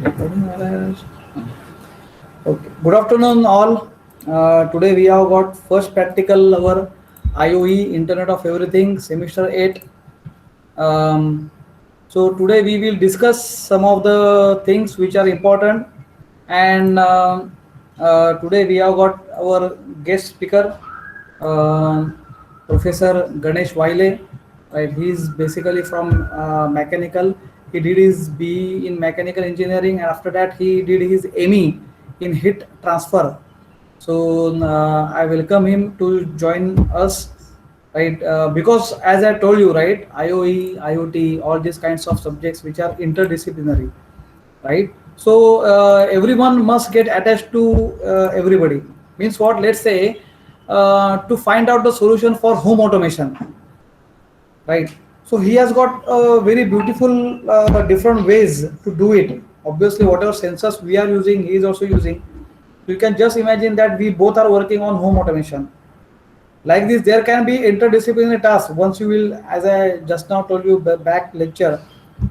Recording wireless. Okay. Good afternoon, all. Today we have got first practical our IOE Internet of Everything semester 8. Um, so today we will discuss some of the things which are important, and today we have got our guest speaker, Professor Ganesh Waile. Right, he is basically from mechanical. He did his BE in mechanical engineering, and after that he did his ME in heat transfer. So I welcome him to join us, right? Because as I told you, right, IOE, IoT, all these kinds of subjects which are interdisciplinary, right? So everyone must get attached to everybody. Means what? Let's say to find out the solution for home automation, right? So he has got very beautiful different ways to do it. Obviously, whatever sensors we are using, he is also using. You can just imagine that we both are working on home automation. Like this, there can be interdisciplinary tasks. Once you will, as I just now told you back lecture,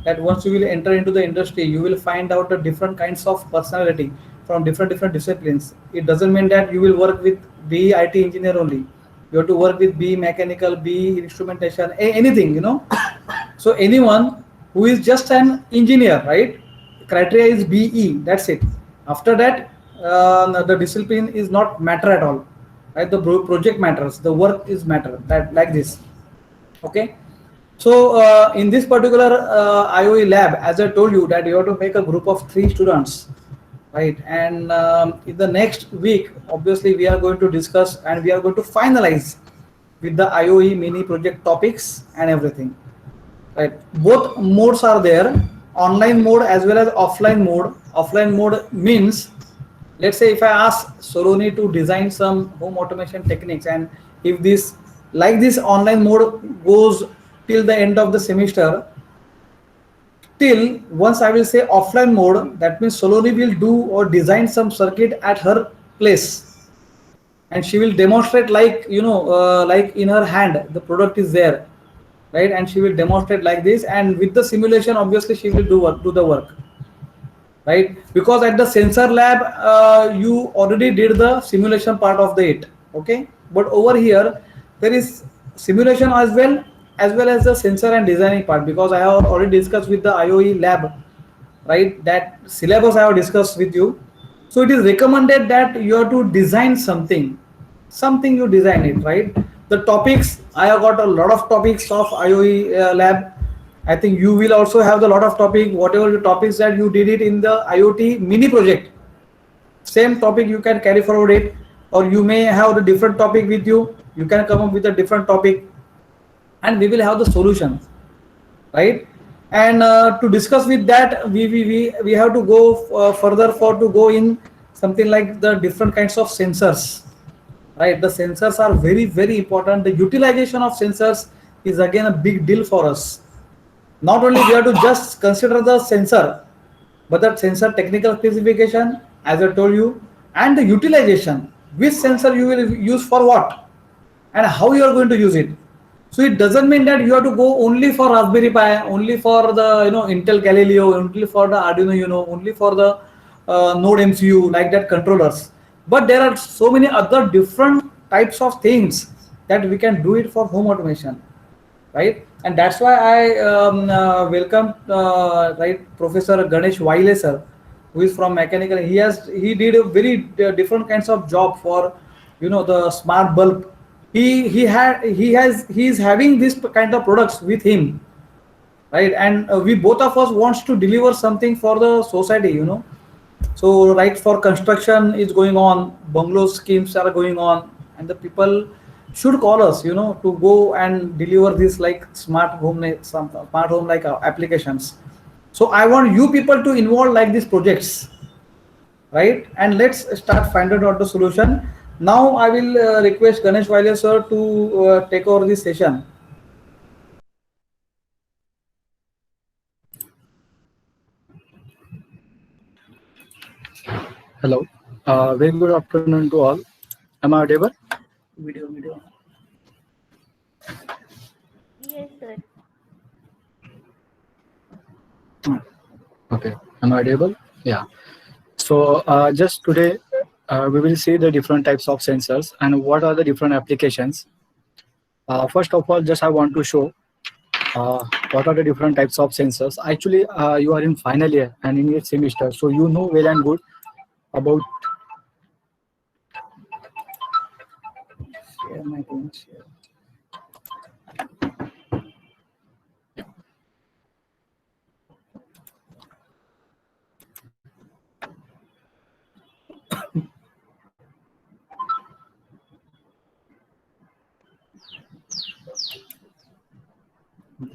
that once you will enter into the industry, you will find out the different kinds of personality from different disciplines. It doesn't mean that you will work with B IT engineer only. You have to work with B mechanical, B instrumentation, anything, So anyone who is just an engineer, right? Criteria is BE. That's it. After that, the discipline is not matter at all, right? The project matters. The work is matter. That like this. Okay. So in this particular IOE lab, as I told you, that you have to make a group of 3 students, right? And in the next week, obviously, we are going to discuss and we are going to finalize with the IOE mini project topics and everything. Right. Both modes are there, online mode as well as offline mode. Offline mode means, let's say if I ask Soloni to design some home automation techniques, and if this like this online mode goes till the end of the semester, till once I will say offline mode, that means Soloni will do or design some circuit at her place, and she will demonstrate like like in her hand the product is there, right? And she will demonstrate like this, and with the simulation obviously she will do the work, right? Because at the sensor lab you already did the simulation part of the it, okay? But over here there is simulation as well as the sensor and designing part, because I have already discussed with the IOE lab, right? That syllabus I have discussed with you. So it is recommended that you have to design something you design it, right? The topics, I have got a lot of topics of IOE lab. I think you will also have the lot of topic, whatever the topics that you did it in the IoT mini project, same topic you can carry forward it, or you may have the different topic with you, you can come up with a different topic, and we will have the solution, right? And to discuss with that, we have to go further for to go in something like the different kinds of sensors, right? The sensors are very important. The utilization of sensors is again a big deal for us. Not only we have to just consider the sensor, but that sensor technical specification, as I told you, and the utilization, which sensor you will use for what, and how you are going to use it. So it doesn't mean that you have to go only for Raspberry Pi, only for the Intel Galileo, only for the Arduino, only for the Node MCU, like that controllers. But there are so many other different types of things that we can do it for home automation, right? And that's why I welcome right, Professor Ganesh Waile sir, who is from mechanical. He did a very different kinds of job for the smart bulb. He is having this kind of products with him, right? And we both of us wants to deliver something for the society. So right, for construction is going on, bungalow schemes are going on, and the people should call us, to go and deliver this like some smart home like applications. So I want you people to involve like these projects, right? And let's start finding out the solution. Now I will request Ganesh Waile sir to take over this session. Hello. Very good afternoon to all. Am I audible? Video. Yes, sir. Okay. Am I audible? Yeah. So just today we will see the different types of sensors and what are the different applications. First of all, just I want to show what are the different types of sensors. Actually, you are in final year and in your semester, so you know well and good about. Share my screen share.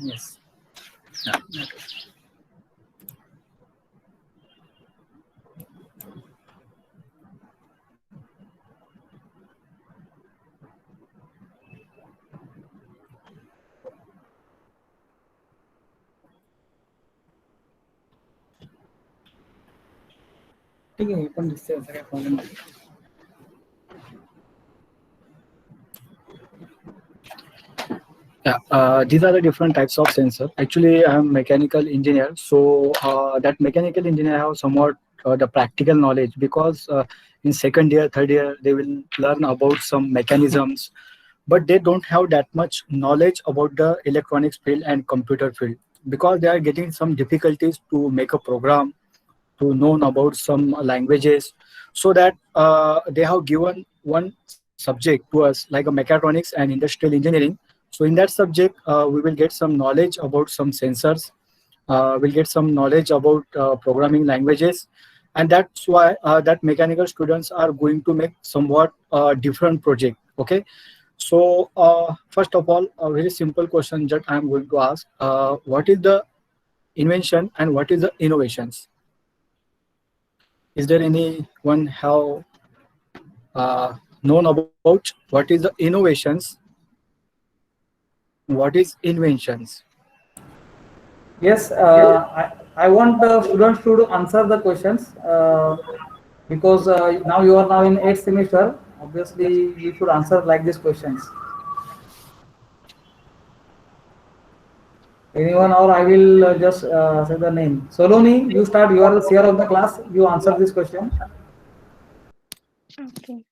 Yes. ठीक आहे, हे पण दिसते, असं काय problem नाही. Yeah, these are the different types of sensor. Actually, I'm mechanical engineer, so that mechanical engineer have somewhat the practical knowledge because in second year, third year, they will learn about some mechanisms, but they don't have that much knowledge about the electronics field and computer field because they are getting some difficulties to make a program, to know about some languages, so that they have given one subject to us like a mechatronics and industrial engineering. So in that subject we will get some knowledge about some sensors, we'll get some knowledge about programming languages, and that's why that mechanical students are going to make somewhat different project. Okay, so first of all, a very simple question that I'm going to ask, what is the invention and what is the innovations? Is there anyone have known about what is the innovations, what is inventions? Yes, I want the students to answer the questions because now you are now in 8th semester. Obviously, you should answer like these questions. Anyone, or I will just say the name. Soloni, you start. You are the seer of the class. You answer this question. Okay.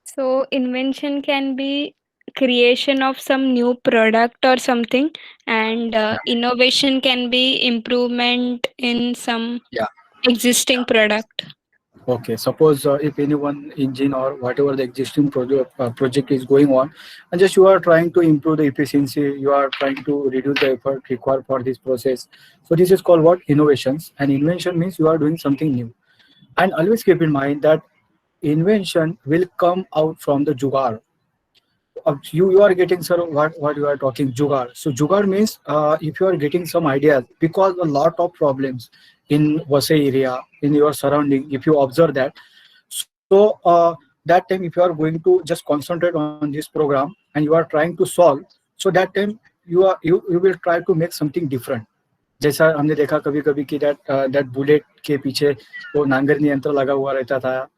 So invention can be creation of some new product or something, and innovation can be improvement in some Yeah. existing product. Okay, suppose if anyone engine or whatever the existing project is going on, and just you are trying to improve the efficiency, you are trying to reduce the effort required for this process. So this is called what? Innovations. And invention means you are doing something new. And always keep in mind that invention will come out from the jugaad. You are getting, sir, what you are talking jugaad. So jugaad means if you are getting some ideas, because a lot of problems in Vasai area, in your surrounding, if you observe that, so that time if you are going to just concentrate on this program and you are trying to solve, so that time you will try to make something different. जैसा हमने देखा कभी कभी कि that bullet के पीछे वो नांगरनी यंत्र लगा हुआ रहता था.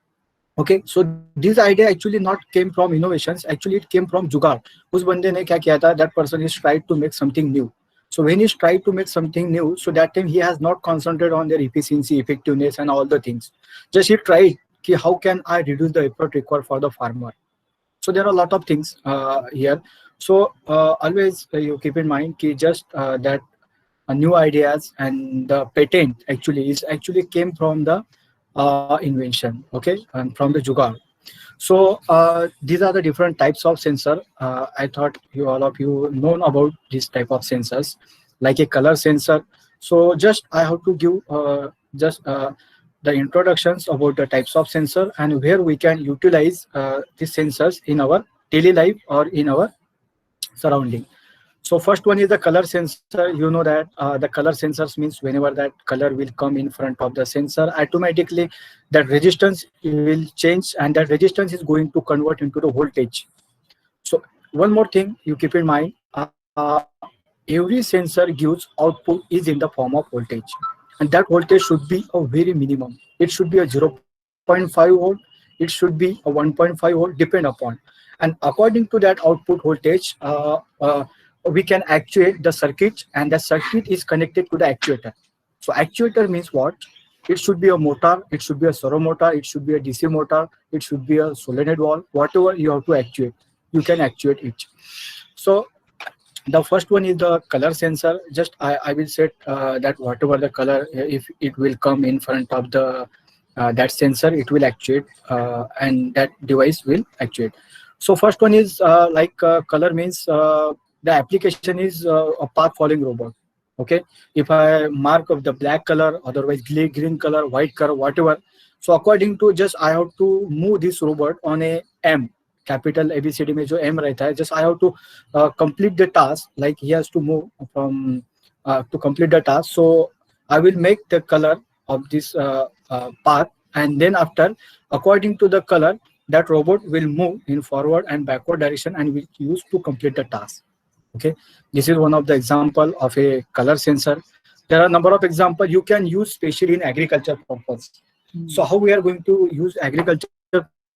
Okay, so this idea actually not came from innovations. Actually, it came from जुगाड़. उस बंदे ने क्या किया था? That person is tried to make something new. So when he's tried to make something new, so that time he has not concentrated on their efficiency, effectiveness, and all the things. Just he tried कि how can I reduce the effort required for the farmer. So there are a lot of things here. So always you keep in mind कि just that new ideas and the patent actually came from the invention. Okay, and from the jugaad. So these are the different types of sensor. I thought you all of you known about this type of sensors, like a color sensor. So just I have to give just the introductions about the types of sensor and where we can utilize these sensors in our daily life or in our surrounding. So first one is the color sensor. You know that the color sensors means whenever that color will come in front of the sensor, automatically that resistance will change and that resistance is going to convert into the voltage. So one more thing you keep in mind, every sensor gives output is in the form of voltage, and that voltage should be a very minimum. It should be a 0.5 volt, it should be a 1.5 volt, depend upon. And according to that output voltage, we can actuate the circuit, and the circuit is connected to the actuator. So actuator means what? It should be a motor, it should be a servo motor, it should be a DC motor, it should be a solenoid valve, whatever you have to actuate, you can actuate it. So the first one is the color sensor. Just I will set that whatever the color, if it will come in front of the that sensor, it will actuate and that device will actuate. So first one is color means the application is a path following robot. Okay, if I mark of the black color, otherwise green color, white color, whatever. So according to just I have to move this robot on a M, capital ABCD में जो M रहता है, just I have to complete the task, like he has to move from to complete the task. So I will make the color of this path, and then after, according to the color, that robot will move in forward and backward direction and will use to complete the task. Okay, this is one of the example of a color sensor. There are a number of examples you can use, especially in agriculture purpose. So how we are going to use agriculture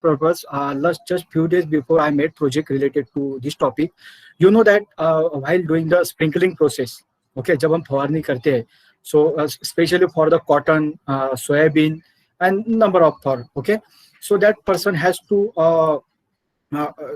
purpose? Last just few days before I made project related to this topic. You know that while doing the sprinkling process, okay, जब हम फवारनी करते हैं, so especially for the cotton, soybean, and number of for, okay, so that person has to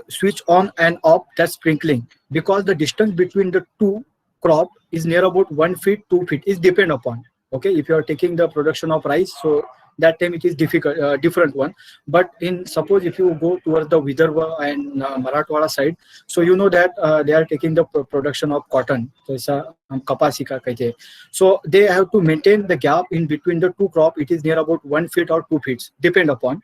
switch on and off that sprinkling, because the distance between the two crop is near about 1 feet, 2 feet is depend upon. Okay, if you are taking the production of rice, so that time it is difficult, different one. But in suppose if you go towards the Vidarbha and Marathwada side, so you know that they are taking the production of cotton, so kapasi ka कहते हैं. So they have to maintain the gap in between the two crop. It is near about 1 feet or 2 feet, depend upon.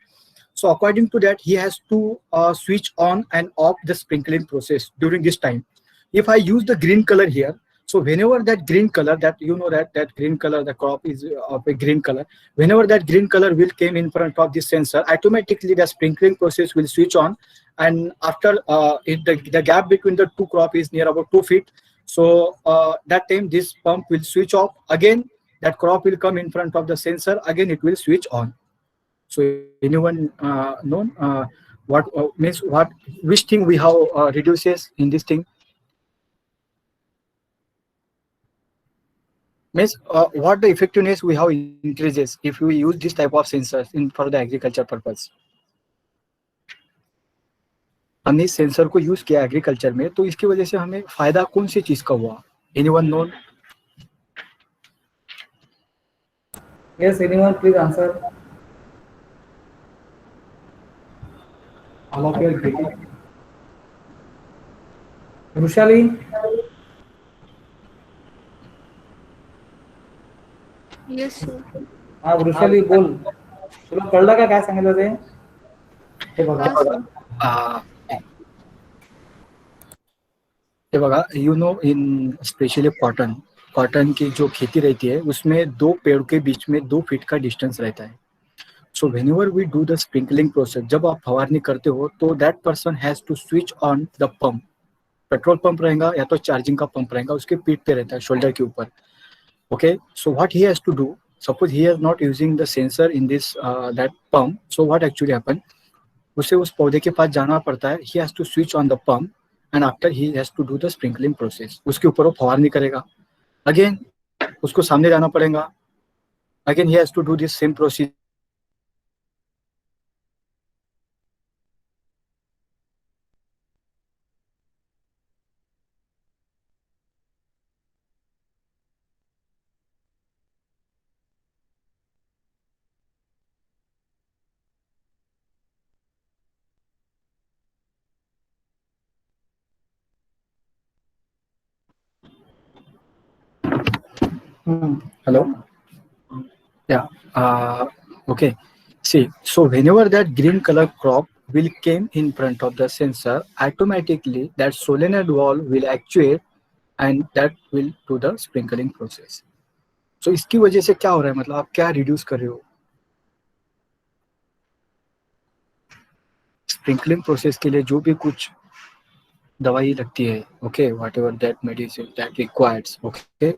So according to that, he has to switch on and off the sprinkling process during this time. If I use the green color here, so whenever that green color, that you know that green color, the crop is of a green color, whenever that green color will came in front of this sensor, automatically the sprinkling process will switch on. And after the gap between the two crop is near about 2 feet, so that time this pump will switch off. Again, that crop will come in front of the sensor, again it will switch on. So anyone know what means what, which thing we have reduces in this thing? Means what the effectiveness we have increases if we use this type of sensors in for the agriculture purpose. हमने इस sensor को use किया agriculture में, तो इसकी वजह से हमें फायदा कौन सी चीज का हुआ? Anyone know? Yes, anyone, please answer. All of you are getting. Rushali? Yes, sir. हा वृषाली बोल, तुला कळलं का काय सांगितलं ते? हे बघा. ये बघा, you know in specially cotton की जो खेती रहती है उसमें दो पेड़ के बीच में 2 फीट का डिस्टेंस रहता है. So whenever we do the sprinkling process, जब आप फवारनी करते हो तो that person has to switch on the pump. Petrol pump रहेगा या तो चार्जिंग का पंप रहेगा, उसके पीठ पे रहता है, शोल्डर के ऊपर. Okay, so what he has to do, suppose he is not using the sensor in this that pump, so what actually happen, उसे उस पौधे के पास जाना पड़ता है. He has to switch on the pump and after he has to do the sprinkling process. उसके ऊपर वो फवारनी करेगा. Again उसको सामने जाना पड़ेगा. Again he has to do this same process. Hello? Yeah. Okay. See, so whenever that green color crop will came in front of the sensor, automatically that solenoid valve will actuate and that will do the sprinkling process. So इसकी वजह से क्या हो रहा है, मतलब आप क्या रिड्यूस कर रहे हो? स्प्रिंकलिंग प्रोसेस के लिए जो भी कुछ दवाई लगती है, okay, whatever that medicine that requires, okay,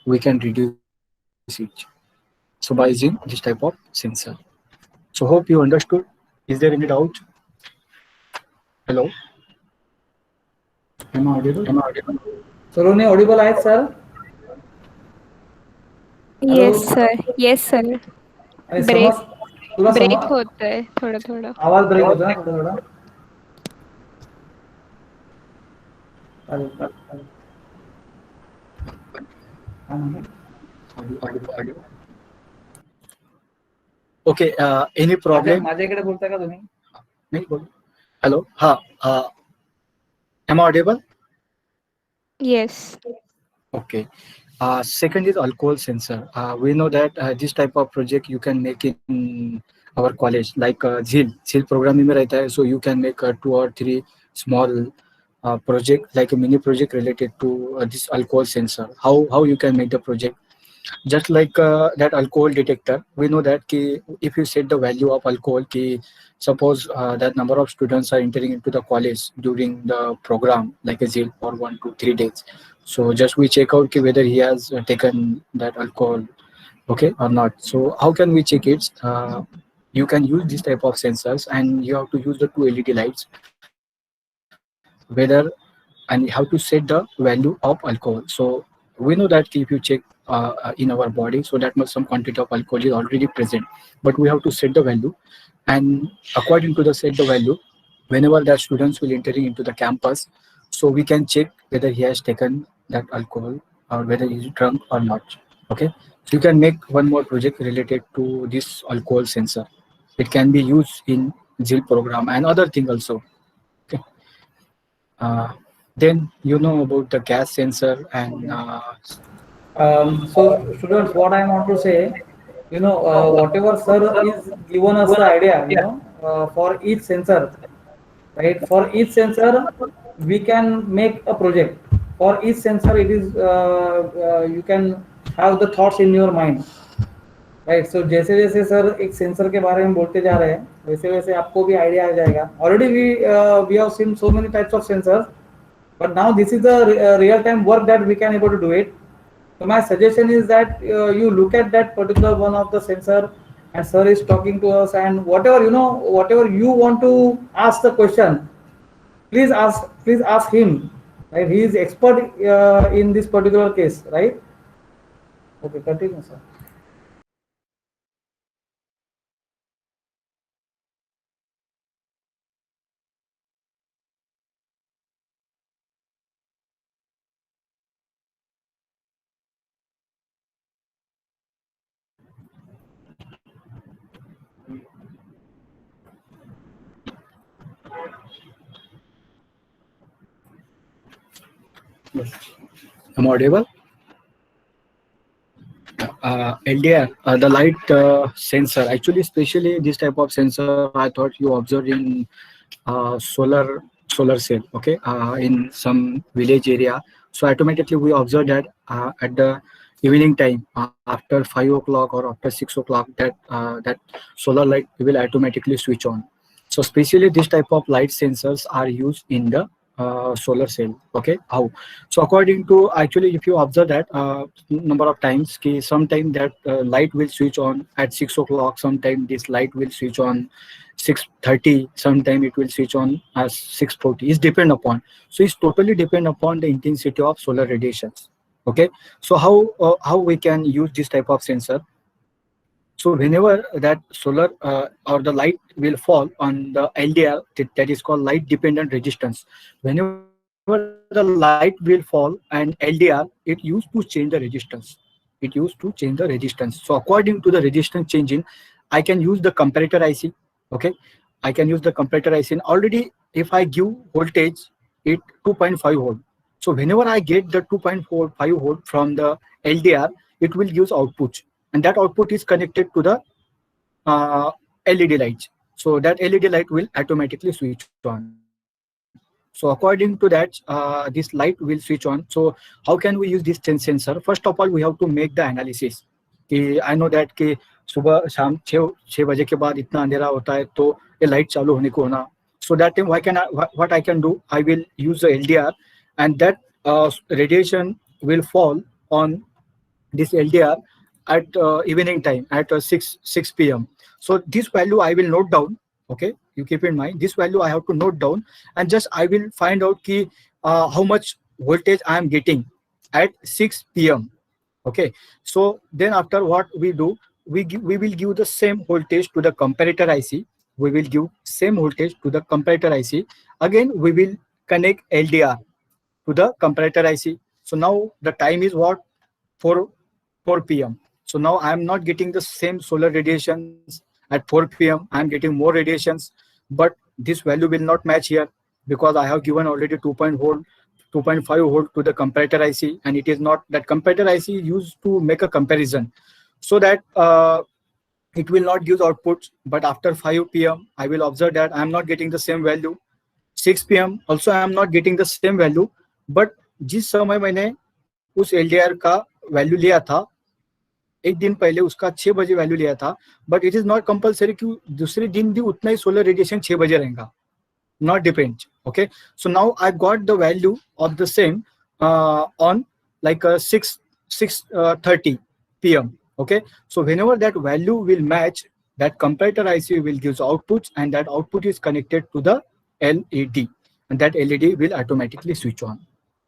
we can reduce it. So by using this type of sensor. So hope you understood. Is there any doubt? Hello? Am I audible? Saloni audible आहेत sir? Hello, Yes, sir. Yes, sir. अरे break समझ, तुला break समझ, होता है थोड़ा थोड़ा. आवाज ब्रेक होता है ना थोड़ा थोड़ा. अरे काय म्हणतो? Audio. Okay, any problem? माझ्या इकडे बोलताय का तुम्ही? नहीं बोलो. Hello. Am I audible? Yes. Okay. Second is alcohol sensor. We know that this type of project you can make in our college, like ZIL programming में रहता है, so you can make 2 or 3 small project, like a mini project related to this alcohol sensor. How you can make the project? Just like that alcohol detector, we know that if you set the value of alcohol, suppose that number of students are entering into the college during the program, like a ZIL for 1 to 3 days. So just we check out whether he has taken that alcohol, okay, or not. So how can we check it? You can use this type of sensors, and you have to use the 2 LED lights, whether and how to set the value of alcohol. So we know that if you check in our body, so that much some quantity of alcohol is already present, but we have to set the value, and according to the set the value, whenever the students will entering into the campus, so we can check whether he has taken that alcohol or whether he is drunk or not. Okay, so you can make one more project related to this alcohol sensor. It can be used in ZIL program and other thing also. Okay. Uh, then you know about the gas sensor and So students, what I want to say, whatever sir is given us the idea, for each sensor, right? For each sensor, we can make a project. For each sensor, it is you can have the thoughts in your mind, right. So जैसे जैसे sir एक sensor के बारे में बोलते जा रहे हैं, वैसे वैसे आपको भी आइडिया आ जाएगा. Already we have seen so many types of sensors, but now this is the real time work that we can able to do it. So my suggestion is that you look at that particular one of the sensor, and sir is talking to us, and whatever you want to ask the question, please ask him, right? He is expert in this particular case, right? Okay, continue sir. am I audible? LDR, the light sensor. Actually, especially this type of sensor, I thought you observed in solar cell. Okay, in some village area. So automatically we observe that at the evening time, after 5 o'clock or after 6 o'clock, that solar light will automatically switch on. So especially this type of light sensors are used in the solar cell. Okay, how? So according to, actually, if you observe that number of times, sometime that light will switch on at 6 o'clock, sometime this light will switch on 6:30, sometime it will switch on as 6:40. It's depend upon. So it's totally depend upon the intensity of solar radiations. Okay, so how we can use this type of sensor? So whenever that solar or the light will fall on the LDR, that is called light dependent resistance. Whenever the light will fall and LDR, it used to change the resistance. It used to change the resistance. So according to the resistance changing, I can use the comparator IC. Okay, I can use the comparator IC. And already, if I give voltage, it 2.5 volt. So whenever I get the 2.45 volt from the LDR, it will use output, and that output is connected to the LED lights. So that LED light will automatically switch on. So according to that, this light will switch on. So how can we use this sensor? First of all, we have to make the analysis. कि I know that कि सुबह शाम 6 बजे के बाद इतना अंधेरा होता है तो ये लाइट चालू होने को होना. So that time, what I can do, I will use the LDR, and that radiation will fall on this LDR at evening time at 6 p.m. So this value I will note down. Okay, you keep in mind this value I have to note down, and just I will find out how much voltage I am getting at 6 p.m. Okay, so then after what we do, we will give the same voltage to the comparator IC. We will give same voltage to the comparator IC. Again, we will connect LDR to the comparator IC. So now the time is what? 4 p.m. So now I am not getting the same solar radiations at 4 p.m. I am getting more radiations, but this value will not match here because I have given already 2.5 volt to the comparator IC, and it is not that comparator IC used to make a comparison so that it will not give outputs. But after 5 p.m. I will observe that I am not getting the same value. 6 p.m. also I am not getting the same value. But जिस समय मैंने उस LDR का value लिया था, एक दिन पहले उसका 6 बजे वैल्यू लिया था, but it is not compulsory कि दूसरे दिन भी उतना ही सोलर रेडिएशन 6 बजे रहेगा. Not depends. Okay, so now I got the value of the same on like 6:30 p.m. Okay, so whenever that value will match, that comparator IC will give outputs, and that output is connected to the LED, and that LED will automatically switch on.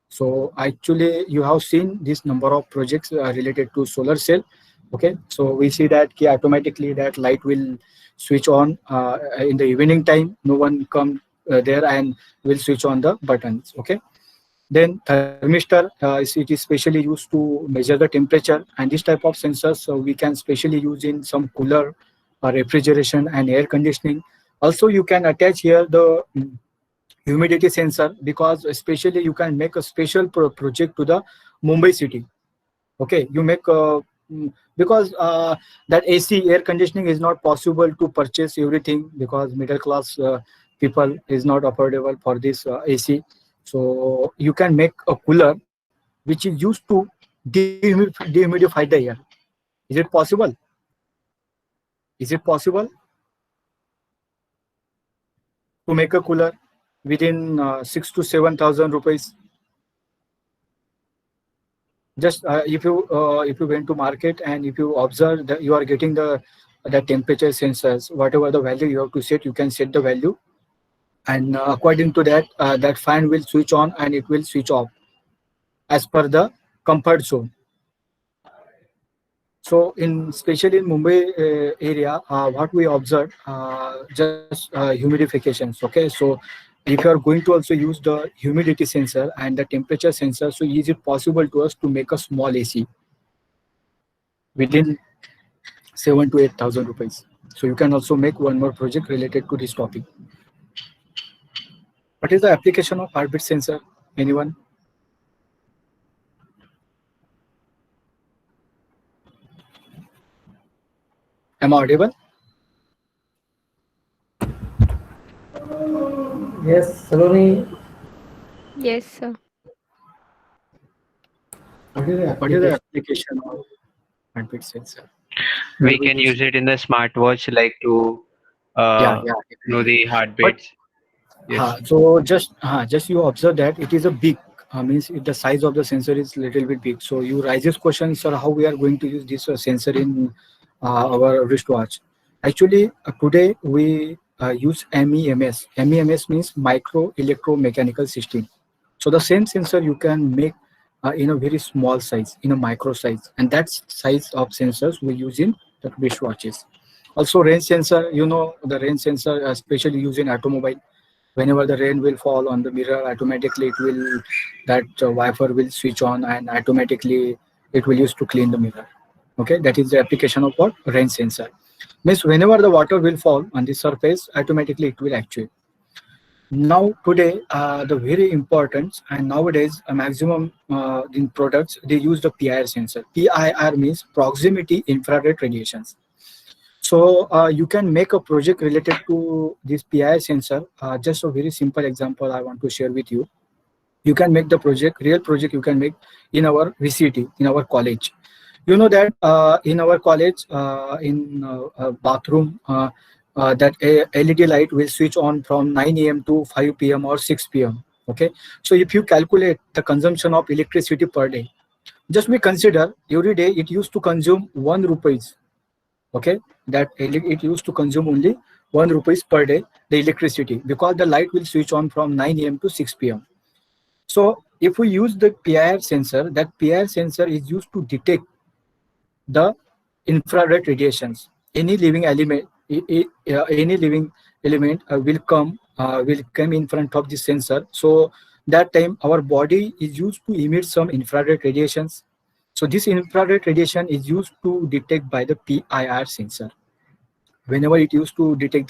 So actually you have seen this number of projects related to solar cell. Okay, so we see that automatically that light will switch on in the evening time. No one come there and will switch on the buttons. Okay, then thermistor, it is specially used to measure the temperature, and this type of sensors we can specially use in some cooler, refrigeration and air conditioning. Also you can attach here the humidity sensor, because especially you can make a special project to the Mumbai city. Okay, you make because that AC air conditioning is not possible to purchase everything, because middle class people is not affordable for this AC. So you can make a cooler which is used to dehumidify the air. Is it possible? Is it possible to make a cooler within 6,000 to 7,000 rupees? Just if you went to market and if you observe that you are getting the temperature sensors, whatever the value you have to set, you can set the value, and according to that, that fan will switch on and it will switch off as per the comfort zone. So especially in Mumbai area, what we observe, just humidifications. Okay, so if you are going to also use the humidity sensor and the temperature sensor, so is it possible to us to make a small AC within 7,000 to 8,000 rupees? So you can also make one more project related to this topic. What is the application of heartbeat sensor? Anyone? Am I audible? Yes, Saloni. Yes, sir. What is the What is the application of heartbeat sensor? We can use it in the smartwatch, like to know the heartbeats. Yes. So just you observe that it is a big, means if the size of the sensor is little bit big. So you raises questions, sir, how we are going to use this sensor in our wristwatch. Actually, today we use MEMS. MEMS means micro electromechanical system. So the same sensor you can make in a very small size, in a micro size, and that size of sensors we use in the wristwatches. Also rain sensor, you know, the rain sensor especially used in automobile. Whenever the rain will fall on the mirror, automatically it will, that wiper will switch on and automatically it will use to clean the mirror. Okay, that is the application of what? Rain sensor. Means whenever the water will fall on the surface, automatically it will actuate. Now today, the very important, and nowadays a maximum in products, they use the PIR sensor. PIR means proximity infrared radiations. So you can make a project related to this PIR sensor. Just a very simple example I want to share with you. You can make the project, real project you can make in our VCT, in our college. You know that in our college, in bathroom, that LED light will switch on from 9 a.m. to 5 p.m. or 6 p.m. Okay, so if you calculate the consumption of electricity per day, just we consider every day it used to consume 1 rupees. Okay, that it used to consume only 1 rupees per day, the electricity, because the light will switch on from 9 a.m. to 6 p.m. So if we use the PIR sensor, that PIR sensor is used to detect the infrared radiations. Any living element, any living element will come in front of the sensor. So that time our body is used to emit some infrared radiations. So this infrared radiation is used to detect by the PIR sensor. Whenever it used to detect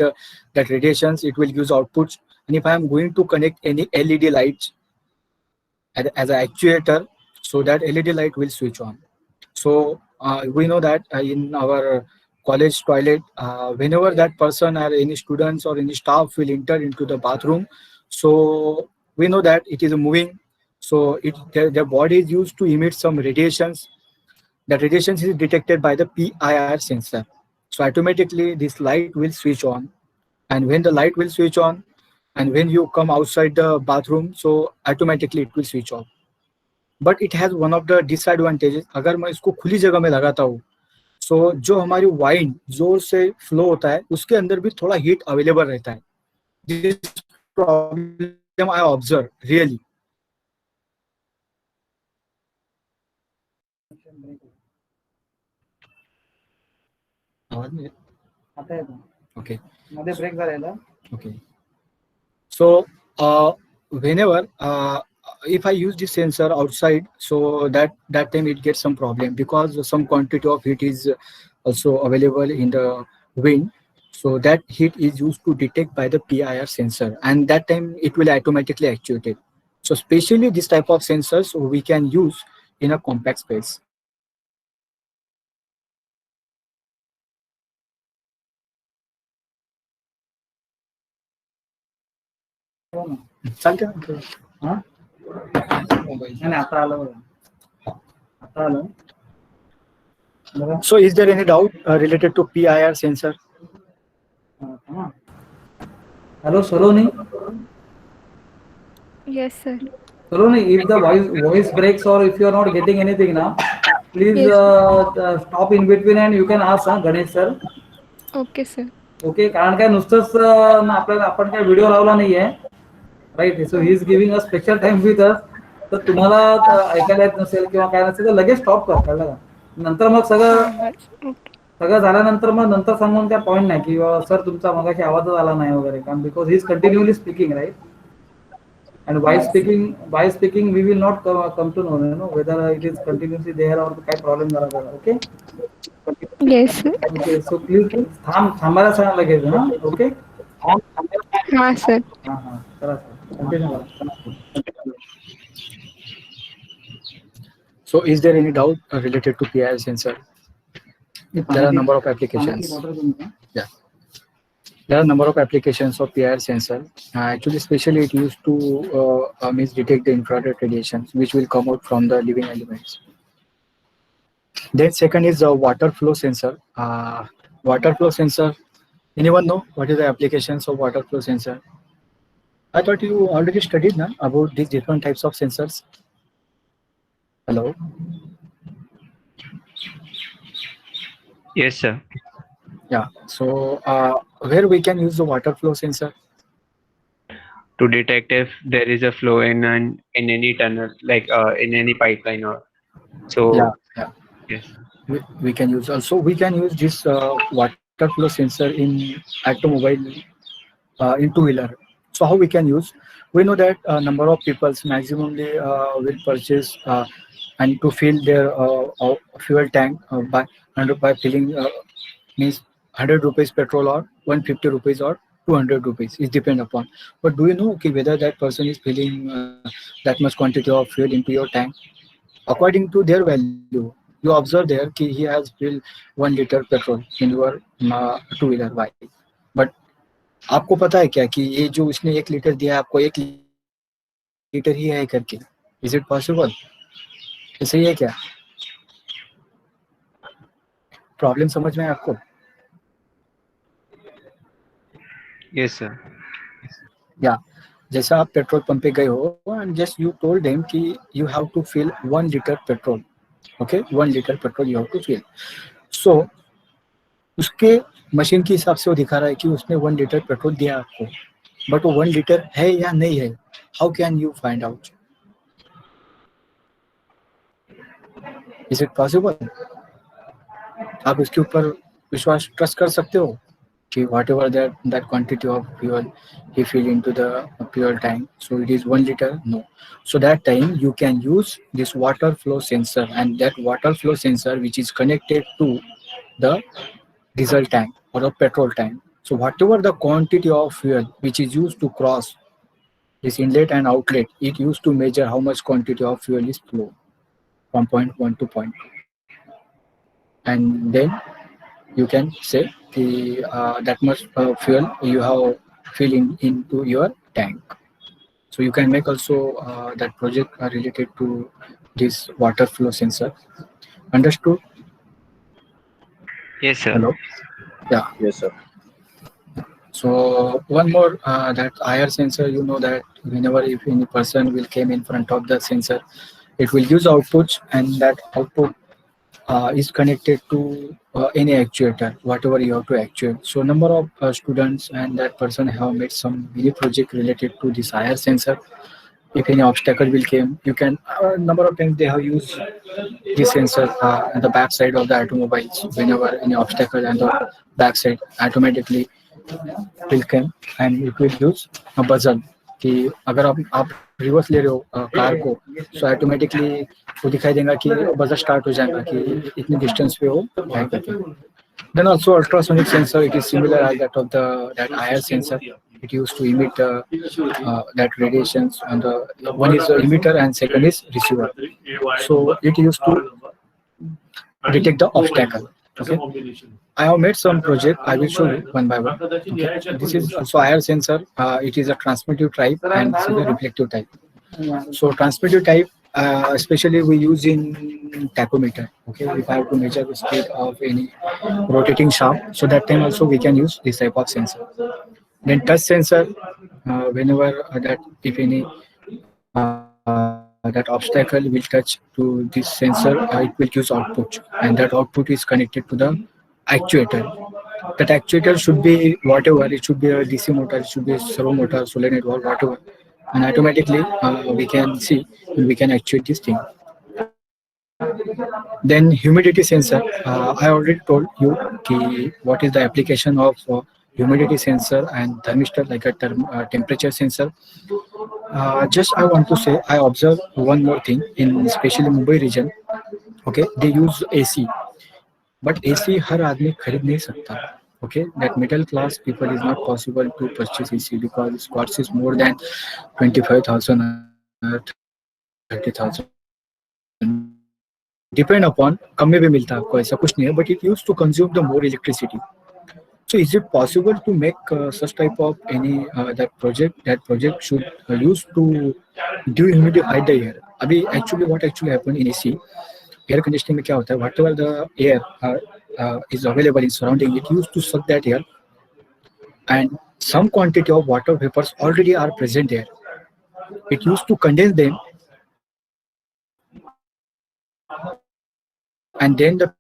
that radiations, it will use outputs. And if I am going to connect any LED lights as an actuator, so that LED light will switch on. So we know that in our college toilet, whenever that person or any students or any staff will enter into the bathroom, so we know that it is moving. So their body is used to emit some radiations. That radiation is detected by the PIR sensor. So automatically this light will switch on. And when the light will switch on, and when you come outside the bathroom, so automatically it will switch off. But it has one of the disadvantages. अगर मैं इसको खुली जगह में लगाता हूँ, सो जो हमारी वाइन जोर से फ्लो होता है उसके अंदर भी थोड़ा हीट अवेलेबल रहता है. This problem I observe really. आता है तो ओके मध्ये ब्रेक झालेला. Okay. So whenever if I use this sensor outside, so that time it gets some problem because some quantity of heat is also available in the wind. So that heat is used to detect by the PIR sensor, and that time it will automatically actuate it. So especially this type of sensors we can use in a compact space. चालते ना? हा नाही आता आलं बघा. आता आलं बघा. So is there any doubt related to PIR sensor? Hello, Saloni. Yes, sir. Saloni, if the voice breaks or if you are not getting anything now, please Yes. stop in between and you can ask Ganesh sir. Okay, sir. Okay. कारण काय नुसतंच आपल्याला आपण काय video लावला नाहीये, right. So he is giving a special time with us. तर तुम्हाला ऐकायला येत नसेल किंवा काय नसेल तर लगेच स्टॉप कर, कळलं का? नंतर मग सगळं झाल्यानंतर मग नंतर सांगून काय पॉईंट नाही की सर तुमचा मगाशी आवाजच आला नाही वगैरे. कारण because he is continuously speaking, right. And while speaking, we will not come to know, whether it is continuously there or काय प्रॉब्लेम झाला तर. Okay. Yes, sir. Okay. So please थांबायला सांगा लगेच. हा. ओके. हाँ सर. हा हा करा सर. कंटिन्यू करा. So is there any doubt related to PIR sensor? There are a number of applications. Yeah. There are a number of applications of PIR sensor. Actually, especially it used to detect the infrared radiations which will come out from the living elements. Then second is the water flow sensor. Water flow sensor. Anyone know what is the applications of water flow sensor? I thought you already studied na, about these different types of sensors. Hello. Yes, sir. Yeah. So where we can use the water flow sensor? To detect if there is a flow in any tunnel, like in any pipeline or so. Yeah. Yes. We can use also. We can use this water flow sensor in automobile, in two-wheeler. So how we can use? We know that a number of people maximally will purchase and to fill their fuel tank by filling means 100 rupees petrol or 150 rupees or 200 rupees. It depends upon. But do you know whether that person is filling that much quantity of fuel into your tank? According to their value, you observe there कि he has filled 1 liter petrol in your two-wheeler bike. But आपको पता है क्या कि ये जो इसने 1 litre दिया आपको 1 लीटर ही है करके? Is it possible? ऐसे ही है क्या? प्रॉब्लम समझ में है आपको? Yes, sir. या जैसा आप पेट्रोल पंप पे गए हो and just you told them कि you have to fill 1 litre petrol. Okay, 1 litre petrol you have to fill. So उसके मशीन के हिसाब से वो दिखा रहा है कि उसने 1 लीटर पेट्रोल दिया आपको, बट वो 1 लीटर है या नहीं है, how can you find out? Is it possible? आप उसके ऊपर विश्वास ट्रस्ट कर सकते हो कि whatever that quantity of fuel he fill into the fuel tank, so it is 1 liter? No. So that time you can use this water flow sensor, and that water flow sensor which is connected to the diesel tank or a petrol tank. So whatever the quantity of fuel which is used to cross this inlet and outlet, it used to measure how much quantity of fuel is flow from point 1 to point 2. And then you can say that much fuel you have filled into your tank. So you can make also that project related to this water flow sensor. Understood? Yes, sir. Hello? Yeah. Yes, sir. So one more, that IR sensor, you know that whenever if any person will came in front of the sensor, it will use outputs, and that output is connected to any actuator, whatever you have to actuate. So number of students and that person have made some mini project related to this IR sensor. If any obstacle will came, you can, number of times they have used this sensor at the back side of the automobiles. Whenever any obstacle and the back side automatically will come, and it will use a buzzer कि अगर आप reverse ले रहे हो car को, so automatically वो दिखाई देगा कि बजर स्टार्ट हो जाएगा कि इतने डिस्टेंस पे हो ड्राइव करके. Then also ultrasonic sensor, it is similar as that of that IR sensor. It used to emit that radiations, and one is the emitter and second is receiver. So it used to detect the obstacle. Okay, I have made some project. I will show you one by one. Okay. This is also IR sensor. It is a transmittive type and this is a reflective type. So transmittive type, especially we use in tachometer. Okay, if I have to measure the speed of any rotating shaft, so that time also we can use this type of sensor. Then touch sensor, whenever that if any that obstacle will touch to this sensor, it will use output, and that output is connected to the actuator. That actuator should be whatever, it should be a DC motor, it should be a servo motor, solenoid valve, whatever, and automatically we can see, we can actuate this thing. Then humidity sensor, I already told you what is the application of humidity sensor and thermistor, like a temperature sensor. Just I want to say, I observe one more thing in especially Mumbai region. Okay, they use AC, but AC हर आदमी खरीद नहीं सकता. Okay, that middle class people is not possible to purchase AC because its cost is more than 25,000 or 30,000. Depend upon, कम में भी मिलता है आपको, ऐसा कुछ नहीं है, but it used to consume the more electricity. So is it possible to make such type of any that project should use to dehumidify the air? अभी actually what actually happened in AC, air conditioning में क्या होता है, whatever the air is available in surrounding, it used to suck that air, and some quantity of water vapors already are present there. It used to condense them, and then the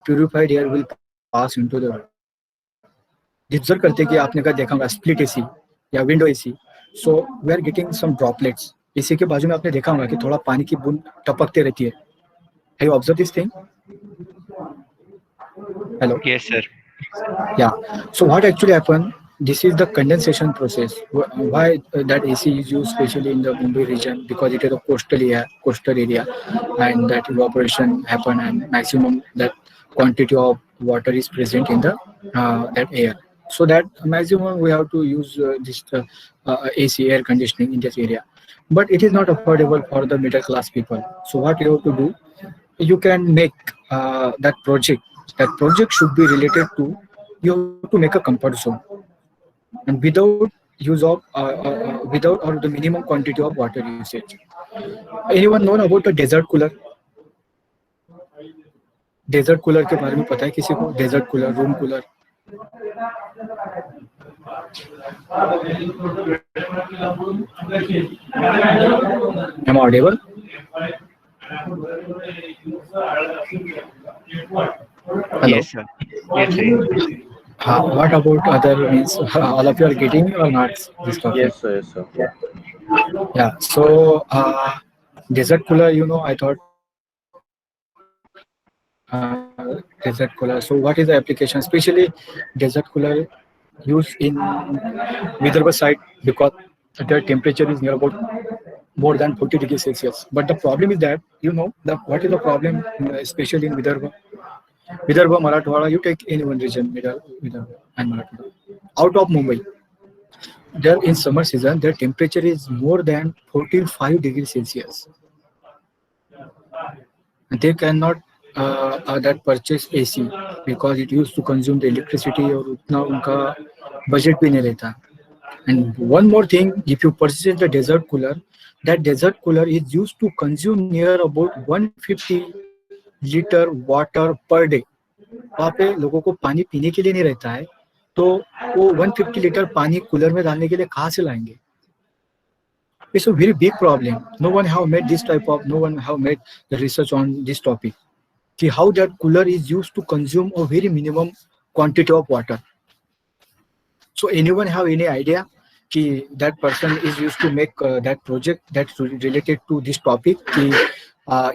purified air will pass into the observe करते हैं कि आपने का देखा होगा split AC या window AC. So we are getting some droplets. AC के बाजू में आपने देखा होगा कि थोड़ा पानी की बूंद टपकते रहती है. Have you observe this thing? Hello. Yes, sir. Yeah. So what actually happened? This is the condensation process. Why that AC is used especially in the Mumbai region, because it is a coastal area, and that evaporation happen, and maximum that quantity of water is present in the that air. So that maximum we have to use this AC, air conditioning in this area. But it is not affordable for the middle class people. So what you have to do, you can make that project. That project should be related to, you have to make a comfort zone, and without use of without or the minimum quantity of water usage. Anyone know about the desert cooler? Desert cooler के बारे में पता है किसी को? Desert cooler, room cooler. Am I audible? Hello? Yes, sir. Yes, sir. What about other means? All of you are getting or not this topic? Yes, sir. Yes, sir. Yeah. So desert cooler, I thought desert cooler. So what is the application? Especially desert cooler used in Vidarbha side because the temperature is near about more than 40 degrees Celsius. But the problem is that, what is the problem, especially in Vidarbha? Vidarbha, Marathwada, you take any one region, Vidarbha and Marathwada. Out of Mumbai, there in summer season, their temperature is more than 45 degrees Celsius. And they cannot that purchase AC because it used to consume the electricity और उतना उनका budget भी नहीं रहता. And one more thing, if you purchase the desert cooler, that desert cooler is used to consume near about 150 liter water per day. वहाँ पे लोगों को पानी पीने के लिए नहीं रहता है, तो वो 150 लीटर पानी कूलर में डालने के लिए कहाँ से लाएंगे? It's a very big problem. No one have made the research on this topic. See how that cooler is used to consume a very minimum quantity of water. So anyone have any idea कि that person is used to make that project that's related to this topic कि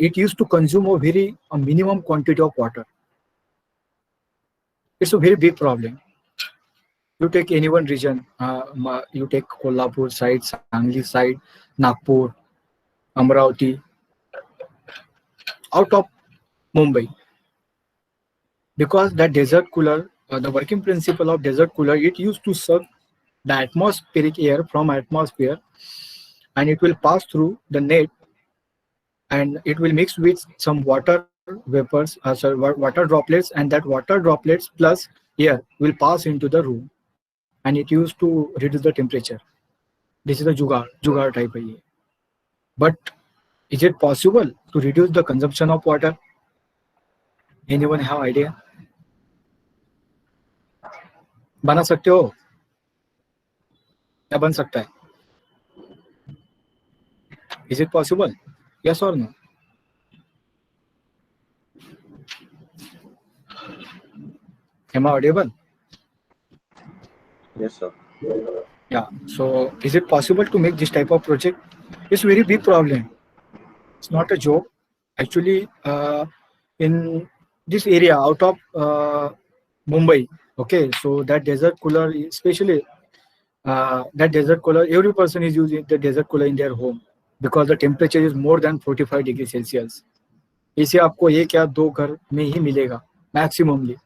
it used to consume a minimum quantity of water. It's a very big problem. You take any one region, you take Kolhapur side, Sangli side, Nagpur, Amravati, out of Mumbai. Because that desert cooler, the working principle of desert cooler, it used to suck the atmospheric air from atmosphere and it will pass through the net and it will mix with some water vapors, water droplets, and that water droplets plus air will pass into the room and it used to reduce the temperature. This is a jugaad type of. But is it possible to reduce the consumption of water? Anyone have idea? बना सकते हो? क्या बन सकता है? Is it possible? Yes or no? Am I audible? Yes, sir. Yeah. So is it possible to make this type of project? It's a very big problem. It's not a joke. Actually, in this area out of Mumbai, okay, so that desert cooler, especially that desert cooler, every person is using the desert cooler in their home because the temperature is more than 45 degrees Celsius. इसे आपको एक या दो घर में ही मिलेगा maximally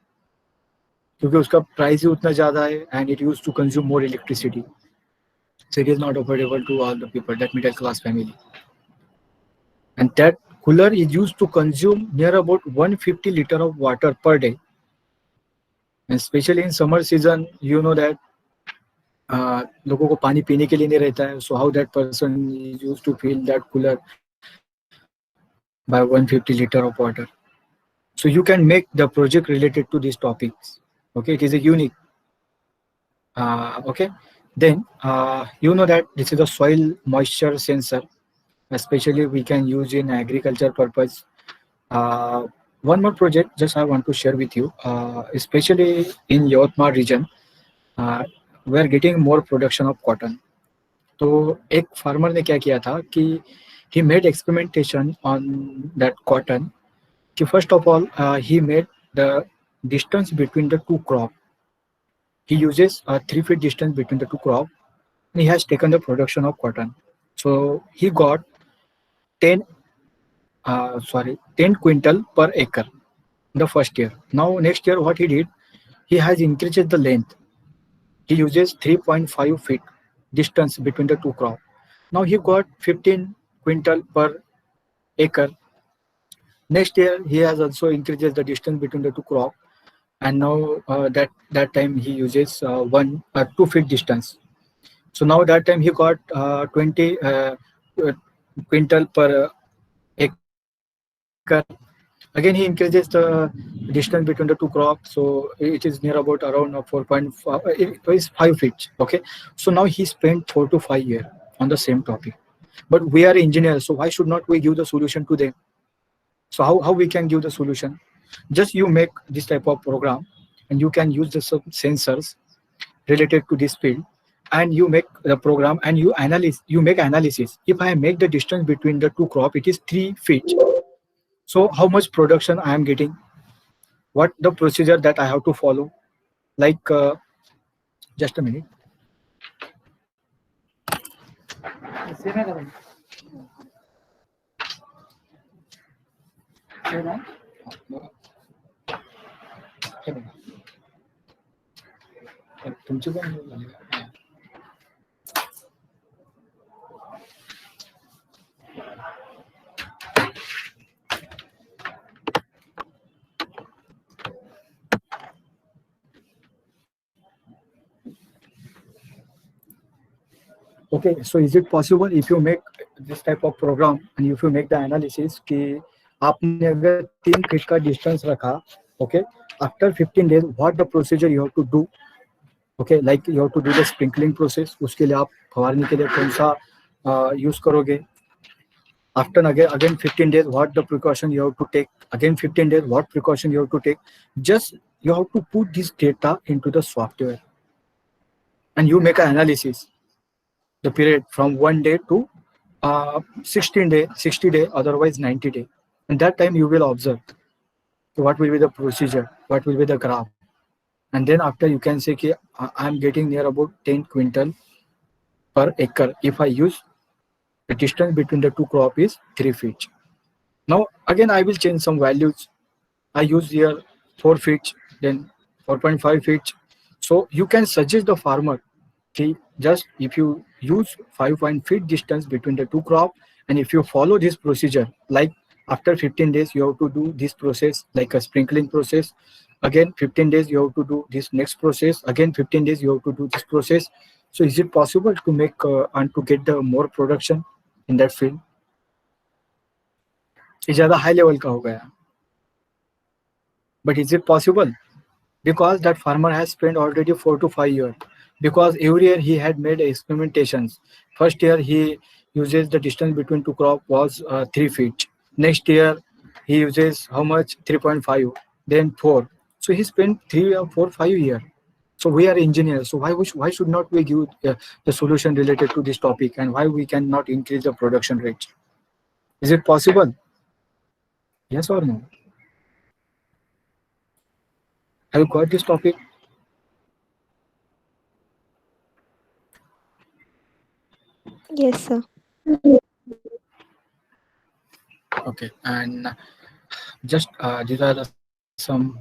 क्योंकि उसका प्राइस ही उतना ज़्यादा है and it used to consume more electricity. So it is not affordable to all the people, that middle class family. And that cooler is used to consume near about 150 liter of water per day. And especially in summer season, you know that लोगों को पानी पीने के लिए नहीं रहता है. So how that person is used to fill that cooler by 150 liter of water. So you can make the project related to these topics. Okay, it is a unique. Okay, then you know that this is a soil moisture sensor. Especially we can use in agriculture purpose. One more project just I want to share with you, especially in Yavatmal region, we are getting more production of cotton. तो एक farmer ने क्या किया था कि he made experimentation on that cotton. कि first of all, he made the distance between the two crop. He uses a 3 feet distance between the two crop. And he has taken the production of cotton. So he got 10 quintal per acre in the first year. Now next year what he did, he has increased the length. He uses 3.5 feet distance between the two crop. Now he got 15 quintal per acre. Next year he has also increased the distance between the two crop, and now that time he uses 2 feet distance. So now that time he got 20 quintal per acre. Again he increases the distance between the two crops, so it is near about around 4.5. It is 5 feet. Okay, so now he spent 4 to 5 years on the same topic. But we are engineers, so why should not we give the solution to them? So how we can give the solution? Just you make this type of program and you can use the sensors related to this field, and you make the program and you make analysis. If I make the distance between the two crop, it is 3 feet. So how much production I am getting? what the procedure that I have to follow. Like, just a minute. Same है करें same है तुमची पण झाली का? Okay, so is it possible if you make this type of program and if you make the analysis कि आपने अगर 3 फीट का डिस्टेंस रखा, okay, after 15 days what the procedure you have to do, okay, like you have to do the sprinkling process, उसके लिए आप फवारनी के लिए कौन सा यूज करोगे, after again 15 days what the precaution you have to take, again 15 days what precaution you have to take. Just you have to put this data into the software and you make an analysis the period from 1 day to 16 day, 60 day, otherwise 90 day. And that time you will observe what will be the procedure, what will be the graph. And then after you can say, okay, I am getting near about 10 quintal per acre if I use the distance between the two crop is 3 feet. Now again I will change some values. I use here 4 feet, then 4.5 feet. So you can suggest the farmer, okay, just if you use 5 feet distance between the two crop, and if you follow this procedure, like after 15 days you have to do this process like a sprinkling process, again 15 days you have to do this next process, again 15 days you have to do this process. So is it possible to make and to get the more production in that field? ये ज़्यादा high level का हो गया, but is it possible? Because that farmer has spent already 4 to 5 years, because every year he had made experimentations. First year he uses the distance between two crop was 3 feet. Next year he uses how much? 3.5, then 4. So he spent 3 or 4, 5 years. So we are engineers, so why should not we give the solution related to this topic, and why we cannot increase the production rate? Is it possible? Yes or no? Have you got this topic? Yes, sir. Okay, and just these are some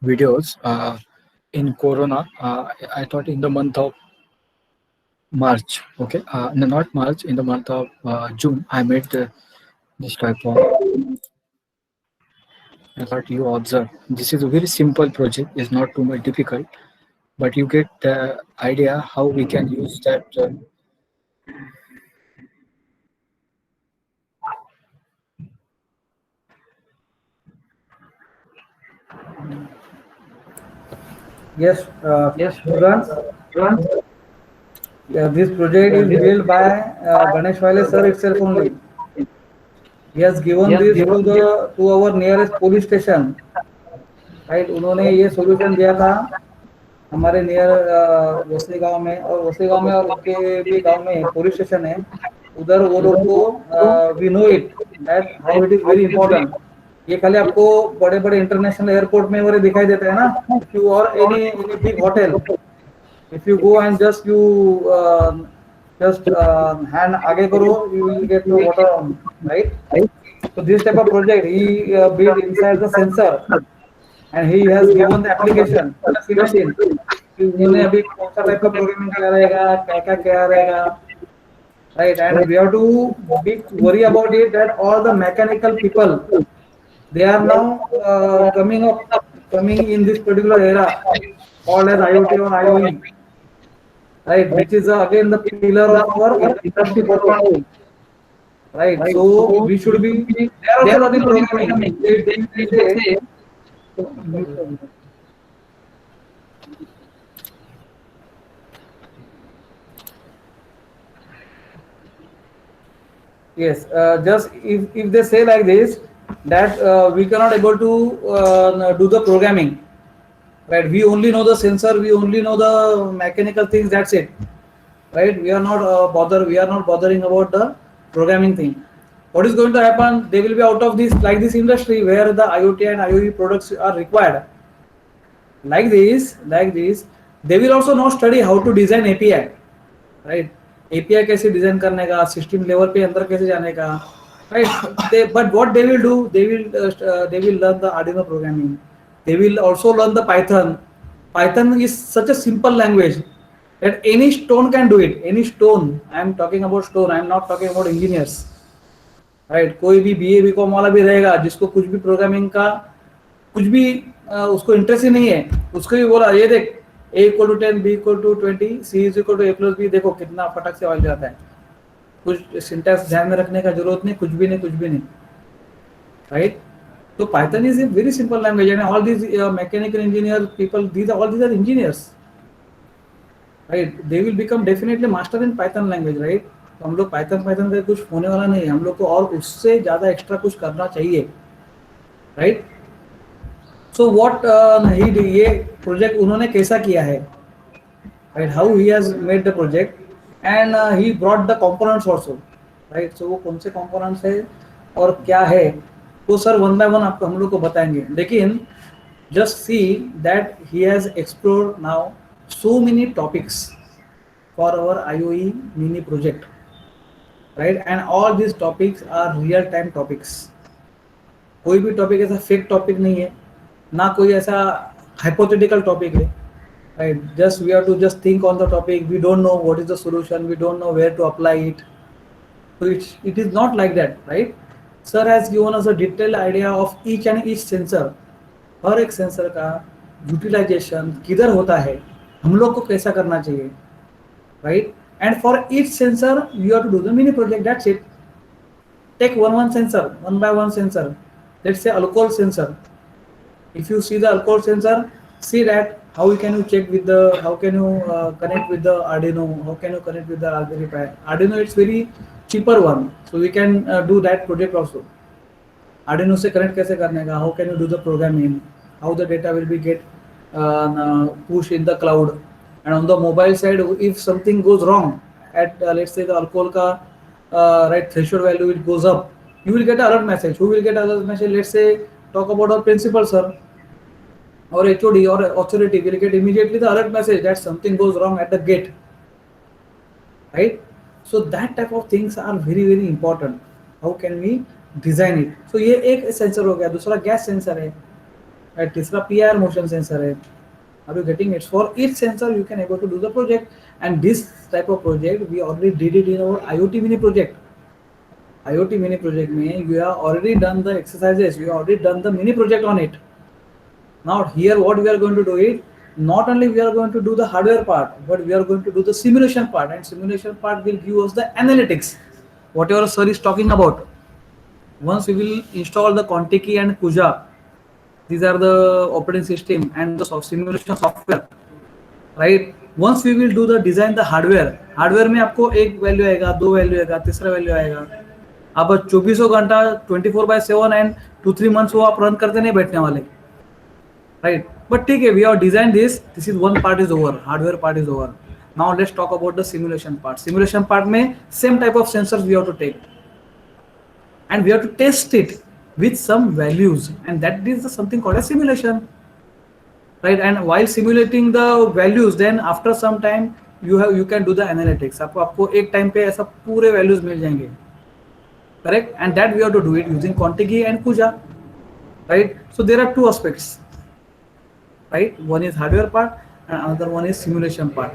videos in Corona. I thought in the month of March, okay, no, not March, in the month of June, I made this type of. I thought you observe. This is a very simple project. It's not too much difficult, but you get the idea how we can use that. Yes, Rans. This project is built by Ganesh Wale sir itself only. He has given this to our nearest police station. Right, उन्होंने ये solution दिया था हमारे near Vasai गांव में, और वसई गांव में और उनके भी गांव में पुलिस स्टेशन है उधर, वो लोग को we know it that how it is very important. ये खाली आपको बड़े बड़े इंटरनेशनल एयरपोर्ट में वो दिखाई देता है ना, इफ यू और any big hotel, if you go and just you hand आगे करो, you will get to water, right. So this type of project he built inside the sensor and he has given the application. Just imagine उन्होंने अभी कौन सा type का programming किया रहेगा, क्या क्या रहेगा, right? And we have to be worry about it that all the mechanical people, they are now coming in this particular era called as IoT or IoE, right? Which is again the pillar of our industry 4.0. Right, so we should be there are the programming. Yes, just if they say like this that we cannot able to do the programming, right? We only know the sensor, we only know the mechanical things. That's it, right? We are not bothering about the programming thing. what is going to happen? They will be out of this, like this industry where the IoT and IoE products are required. Like this, they will also now study how to design API, right? API कैसे design करने का, system level पे अंदर कैसे जाने का, right? But what they will do, they will learn the Arduino programming. They will also learn the Python. Python is such a simple language that any stone can do it. Any stone. I am talking about stone. I am not talking about engineers. Right? कोई भी BA BCom वाला भी रहेगा जिसको कुछ भी programming का कुछ भी उसको इंटरेस्ट ही नहीं है, उसको भी बोला ये देख A = 10, B = 20, C = A + B, देखो कितना फटक से आ जाता है. कुछ सिंटैक्स ध्यान में रखने का जरूरत नहीं, कुछ भी नहीं, right? So Python is a very simple language, and all these mechanical engineer people, these are engineers, right? They will become definitely master in Python language, right? तो हम लोग Python का कुछ होने वाला नहीं है, हम लोग को और उससे ज़्यादा एक्स्ट्रा कुछ करना चाहिए, right? So what ये प्रोजेक्ट उन्होंने कैसा किया है, right? How he has made the project, and he brought the components also, right? So वो कौन से components है और क्या है, तो सर वन बाय वन आपको हम लोग को बताएंगे. लेकिन just see that he has explored now so many topics for our IoE mini project, right? And all these topics are real time topics. कोई भी टॉपिक ऐसा फेक टॉपिक नहीं है, ना कोई ऐसा hypothetical topic है, right? Just we have to just think on the topic. We don't know what is the solution. We don't know where to apply it. So it is not like that, right? Sir has given us a detailed idea of each and each sensor. हर एक sensor का utilisation किधर होता है, हम लोग को कैसा करना चाहिए, right? And for each sensor you have to do the mini project. That's it. Take one sensor, one by one sensor. Let's say alcohol sensor. If you see the alcohol sensor, see that how can you check with the, how can you connect with the Arduino, how can you connect with the Raspberry Pi. Arduino, it's very cheaper one, so we can do that project also. Arduino से connect कैसे करने का, how can you do the programming, how the data will be get pushed in the cloud. And on the mobile side, if something goes wrong at let's say the alcohol का right threshold value, it goes up, you will get an alert message. Who will get alert message? Let's say talk about our principal sir or HOD or authority will get immediately the alert message that something goes wrong at the gate, right? So that type of things are very very important. How can we design it? So ये एक sensor हो गया, दूसरा gas sensor है, right? तीसरा PIR motion sensor है. Are you getting it? For each sensor you can able to do the project, and this type of project we already did it in our IoT mini project. IoT mini project में you have already done the exercises, you have already done the mini project on it. Now here what we are going to do it, not only we are going to do the hardware part, but we are going to do the simulation part, and simulation part will give us the analytics, whatever sir is talking about. Once we will install the Contiki and Kuja, these are the operating system and the simulation software, right? Once we will do the design the hardware में आपको एक value आएगा, दो value आएगा, तीसरा value आएगा. आप 24 घंटा 24/7 and 2-3 months वो आप रन करते नहीं बैठने वाले, right? But ठीक है, we have designed this is one part is over, hardware part is over. Now let's talk about the simulation part. Simulation part में same type of sensors we have to take, and we have to test it with some values, and that is something called a simulation, right? And while simulating the values, then after some time you can do the analytics. आपको एक time पे ऐसा पूरे values मिल जाएंगे, correct? And that we have to do it using Contiki and Kuja, right? So there are two aspects, right? One is hardware part and another one is simulation part.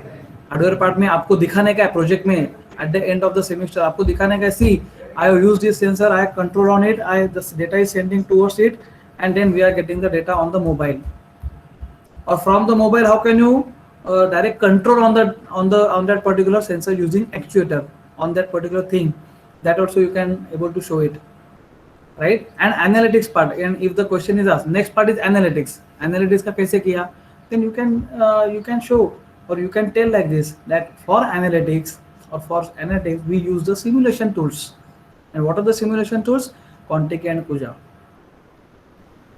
Hardware part में आपको दिखाने का है project में, at the end of the semester आपको दिखाने का है, see I have used this sensor, I have control on it, the data is sending towards it, and then we are getting the data on the mobile. Or from the mobile, how can you direct control on that particular sensor using actuator on that particular thing? That also you can able to show it, right? And analytics part, and if the question is asked, next part is analytics. Analytics का कैसे किया? Then you can show or you can tell like this, that for analytics we use the simulation tools. And what are the simulation tools? Contiki and Kuja.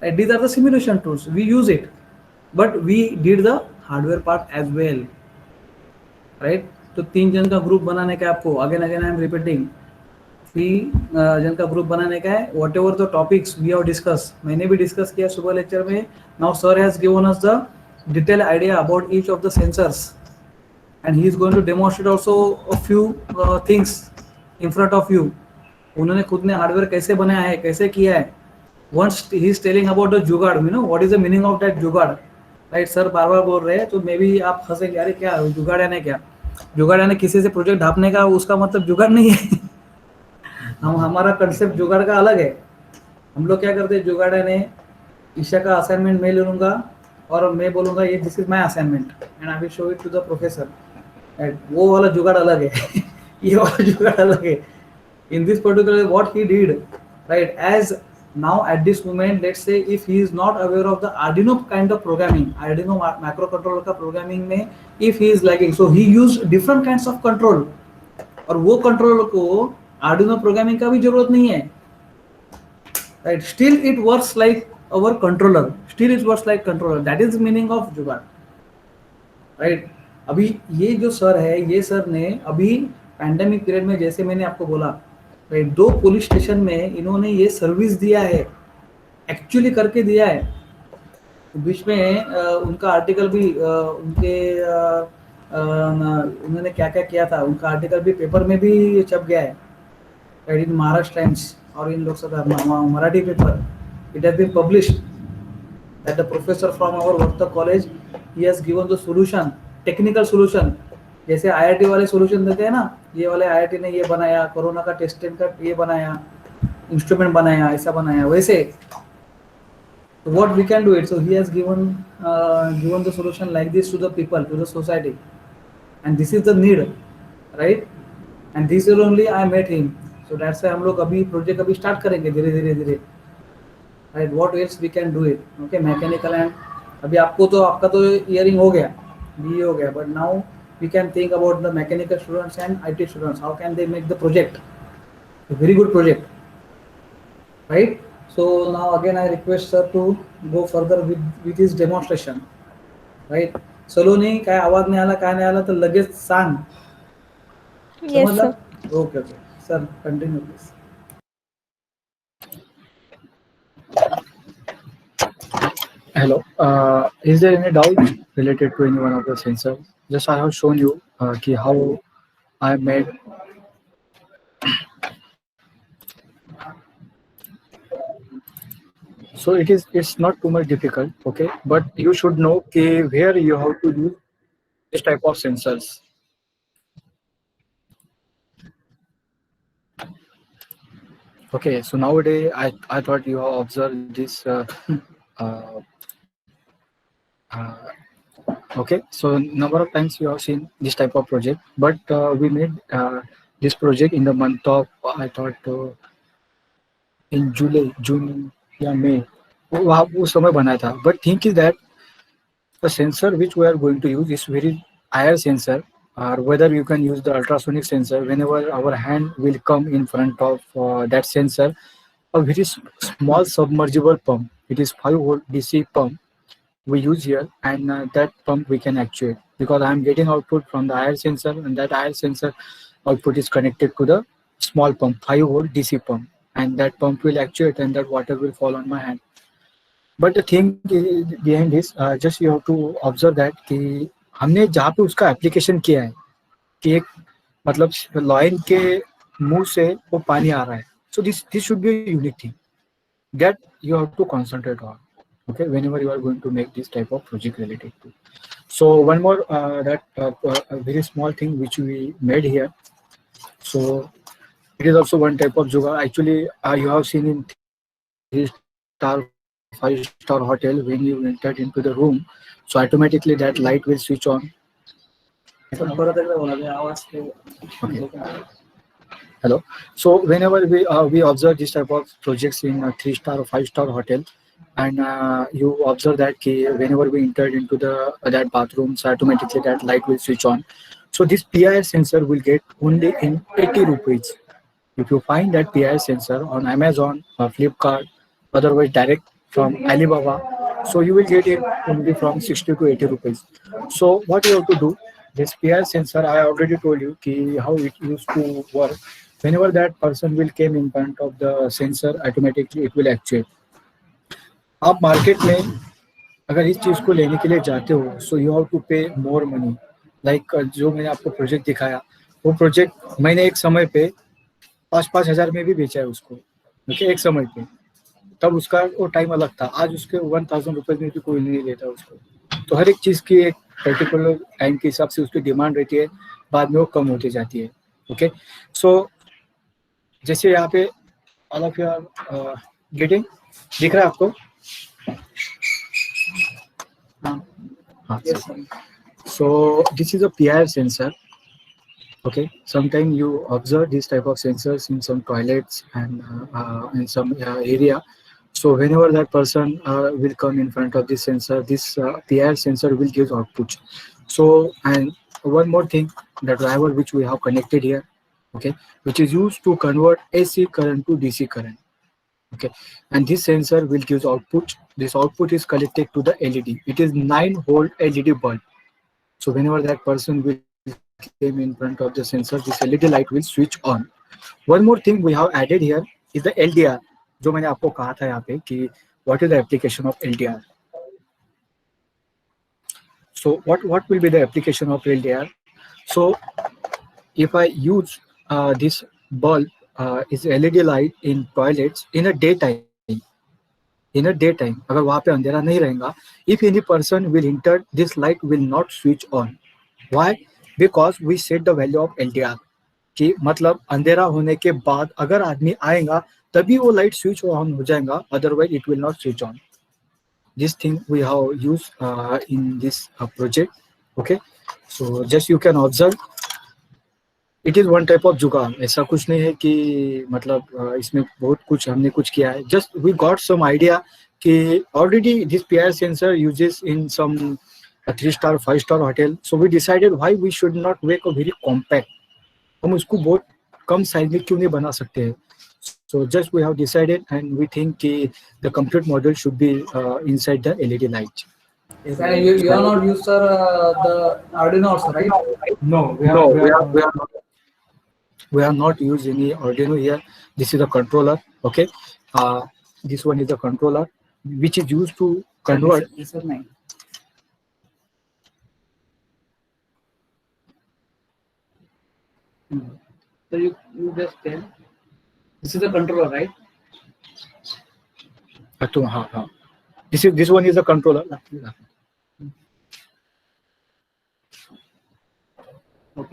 Right? These are the simulation tools. We use it, but we did the hardware part as well, right? तो 3 जन का group बनाने का आपको, again I am repeating, कि जिनका group बनाने का है, whatever the topics we have discuss, मैंने भी डिस्कस किया सुबह लेक्चर में. Now sir has given us the detail idea about each of the sensors and he is going to demonstrate also a few things in front of you. उन्होंने खुद ने hardware कैसे बनाया है, कैसे किया है. once he is telling about the जुगाड़, you know what is the meaning of that जुगाड़, राइट. सर बार बार बोल रहे हैं तो मे भी आप हंसेंगे, अरे क्या जुगाड़ यानी क्या. जुगाड़ यानी किसी से प्रोजेक्ट ढापने का, उसका मतलब जुगाड़ नहीं है. हमारा कंसेप्ट जुगाड़ का अलग है. हम लोग क्या करते हैं, जुगाड़ यानी ईशा का असाइनमेंट मैं ले लूँगा और मैं बोलूँगा ये this is my assignment and I will show it to the professor. वो वाला जुगाड़ अलग है. ये वाला जुगाड़ अलग है. In this particular what he did, right, as now at this moment, let's say if he is not aware of the Arduino kind of programming, Arduino microcontroller का programming में if he is lagging, so he used different kinds of control. और वो controller को Arduino programming का भी जरूरत नहीं है, right. Still it works like our controller. Still it works like controller. That is the meaning of जुगाड़, right. अभी ये जो सर है, ये सर ने अभी पैंडेमिक पीरियड में, जैसे मैंने आपको बोला, राइट, 2 पुलिस स्टेशन में इन्होंने ये सर्विस दिया है, एक्चुअली करके दिया है. बीच में उनका आर्टिकल भी उन्होंने क्या क्या किया था, उनका आर्टिकल भी पेपर में भी छप गया है, राइट, इन महाराष्ट्र टाइम्स और in Loksabha Marathi paper. It has been published that the professor from our Vartak college he has given the solution, technical solution. जैसे आईआईटी वाले सॉल्यूशन देते हैं ना, ये वाले आईआईटी ने ये बनाया, कोरोना का टेस्टिंग का ये बनाया, इंस्ट्रूमेंट बनाया, ऐसा बनाया, वैसे what we can do it. So he has given the solution like this to the people, to the society, and this is the need, right. And this will only I met him. So that's why हम लोग अभी project अभी start करेंगे धीरे धीरे, right. What else we can do it. Okay, mechanical and अभी आपका तो ईयरिंग हो गया, बीए हो गया, but now we can think about the mechanical students and IT students. How can they make the project a very good project, right? So now again I request sir to go further with his demonstration, right? सलोनी काय आवाज नाही आला, काय नाही आला तर लगेच सांग. Yes, sir. Okay, sir, continue please. Hello. Is there any doubt related to any one of the sensors? Just I have shown you how I made. So it's not too much difficult, okay? But you should know where you have to use this type of sensors. Okay, so nowadays I thought you have observed this. Okay, so number of times you have seen this type of project, but we made this project in the month of, I thought, in June या May. उस समय बनाया था. But think is that the sensor which we are going to use is very IR sensor, or whether you can use the ultrasonic sensor. Whenever our hand will come in front of that sensor, a very small submergible pump. It is 5 volt DC pump we use here, and that pump we can actuate, because I am getting output from the IR sensor, and that IR sensor output is connected to the small pump, 5 volt DC pump, and that pump will actuate, and that water will fall on my hand. But the thing behind this, just you have to observe that कि हमने जहाँ पे उसका application किया है कि एक मतलब लॉइन के मुंह से वो पानी आ रहा है. So this should be a unique thing that you have to concentrate on. Okay, whenever you are going to make this type of project related to. So one more a very small thing which we made here. So it is also one type of jugaad. Actually, you have seen in 3-star, 5-star hotel, when you entered into the room, so automatically that light will switch on. Okay. Hello. So whenever we observe this type of projects in a 3-star or 5-star hotel, and you observe that whenever we entered into that bathroom, so automatically that light will switch on. So this PIR sensor will get only in 80 rupees. If you find that PIR sensor on Amazon or Flipkart, otherwise direct from Alibaba, so you will get it only from 60 to 80 rupees. So what you have to do, this PIR sensor, I already told you how it used to work. whenever that person will came in front of the sensor, automatically it will actuate. आप market में अगर इस चीज को लेने के लिए जाते हो, सो यू हैव टू पे मोर मनी. लाइक जो मैंने आपको प्रोजेक्ट दिखाया, वो प्रोजेक्ट मैंने एक समय पे 5,000 में भी बेचा है उसको, ओके, एक समय पे. तब उसका वो टाइम अलग था. आज उसके 1,000 रुपीज में भी कोई नहीं लेता उसको. तो हर एक चीज की एक पर्टिकुलर टाइम के हिसाब से उसकी डिमांड रहती है, बाद में वो कम होती जाती है. ओके, सो जैसे यहाँ पे all of you are getting, दिख रहा है आपको? हाँ. Yes, sir. So this is a PIR sensor. Okay, sometimes you observe this type of sensors in some toilets and in some area. So whenever that person will come in front of this sensor, this PIR sensor will give output. So, and one more thing, the driver which we have connected here, okay, which is used to convert AC current to DC current. Okay, and this sensor will give output. This output is collected to the LED. It is 9-volt LED bulb. So whenever that person will came in front of the sensor, this LED light will switch on. One more thing we have added here is the LDR. जो मैंने आपको कहा था यहाँ पे कि what is the application of LDR. So what will be the application of LDR? So if I use this bulb is LED light in toilets in a daytime. In a daytime, अगर वहाँ पे अंधेरा नहीं रहेगा, if any person will enter, this light will not switch on. Why? Because we set the value of LDR. कि मतलब अंधेरा होने के बाद अगर आदमी आएगा तभी वो लाइट स्विच ऑन हो जाएगा, otherwise it will not switch on. This thing we have used in this project. Okay, so just you can observe. It is one type of जुगाड़. ऐसा कुछ नहीं है कि मतलब इसमें बहुत कुछ हमने कुछ किया है. Just we got some idea कि already this PIR sensor uses in some a 3-star 5-star hotel. So we decided why we should not make a very compact. हम उसको बहुत कम साइज में क्यों नहीं बना सकते हैं. So just we have decided and we think कि the complete model should be inside the LED light. Yes, and you are not used, sir, the Arduino also, right? No, we are not used any Arduino here. This is a controller. Okay, this one is a controller which is used to convert. This is mine. So you just tell. This is the controller, right? हाँ. This one is a controller.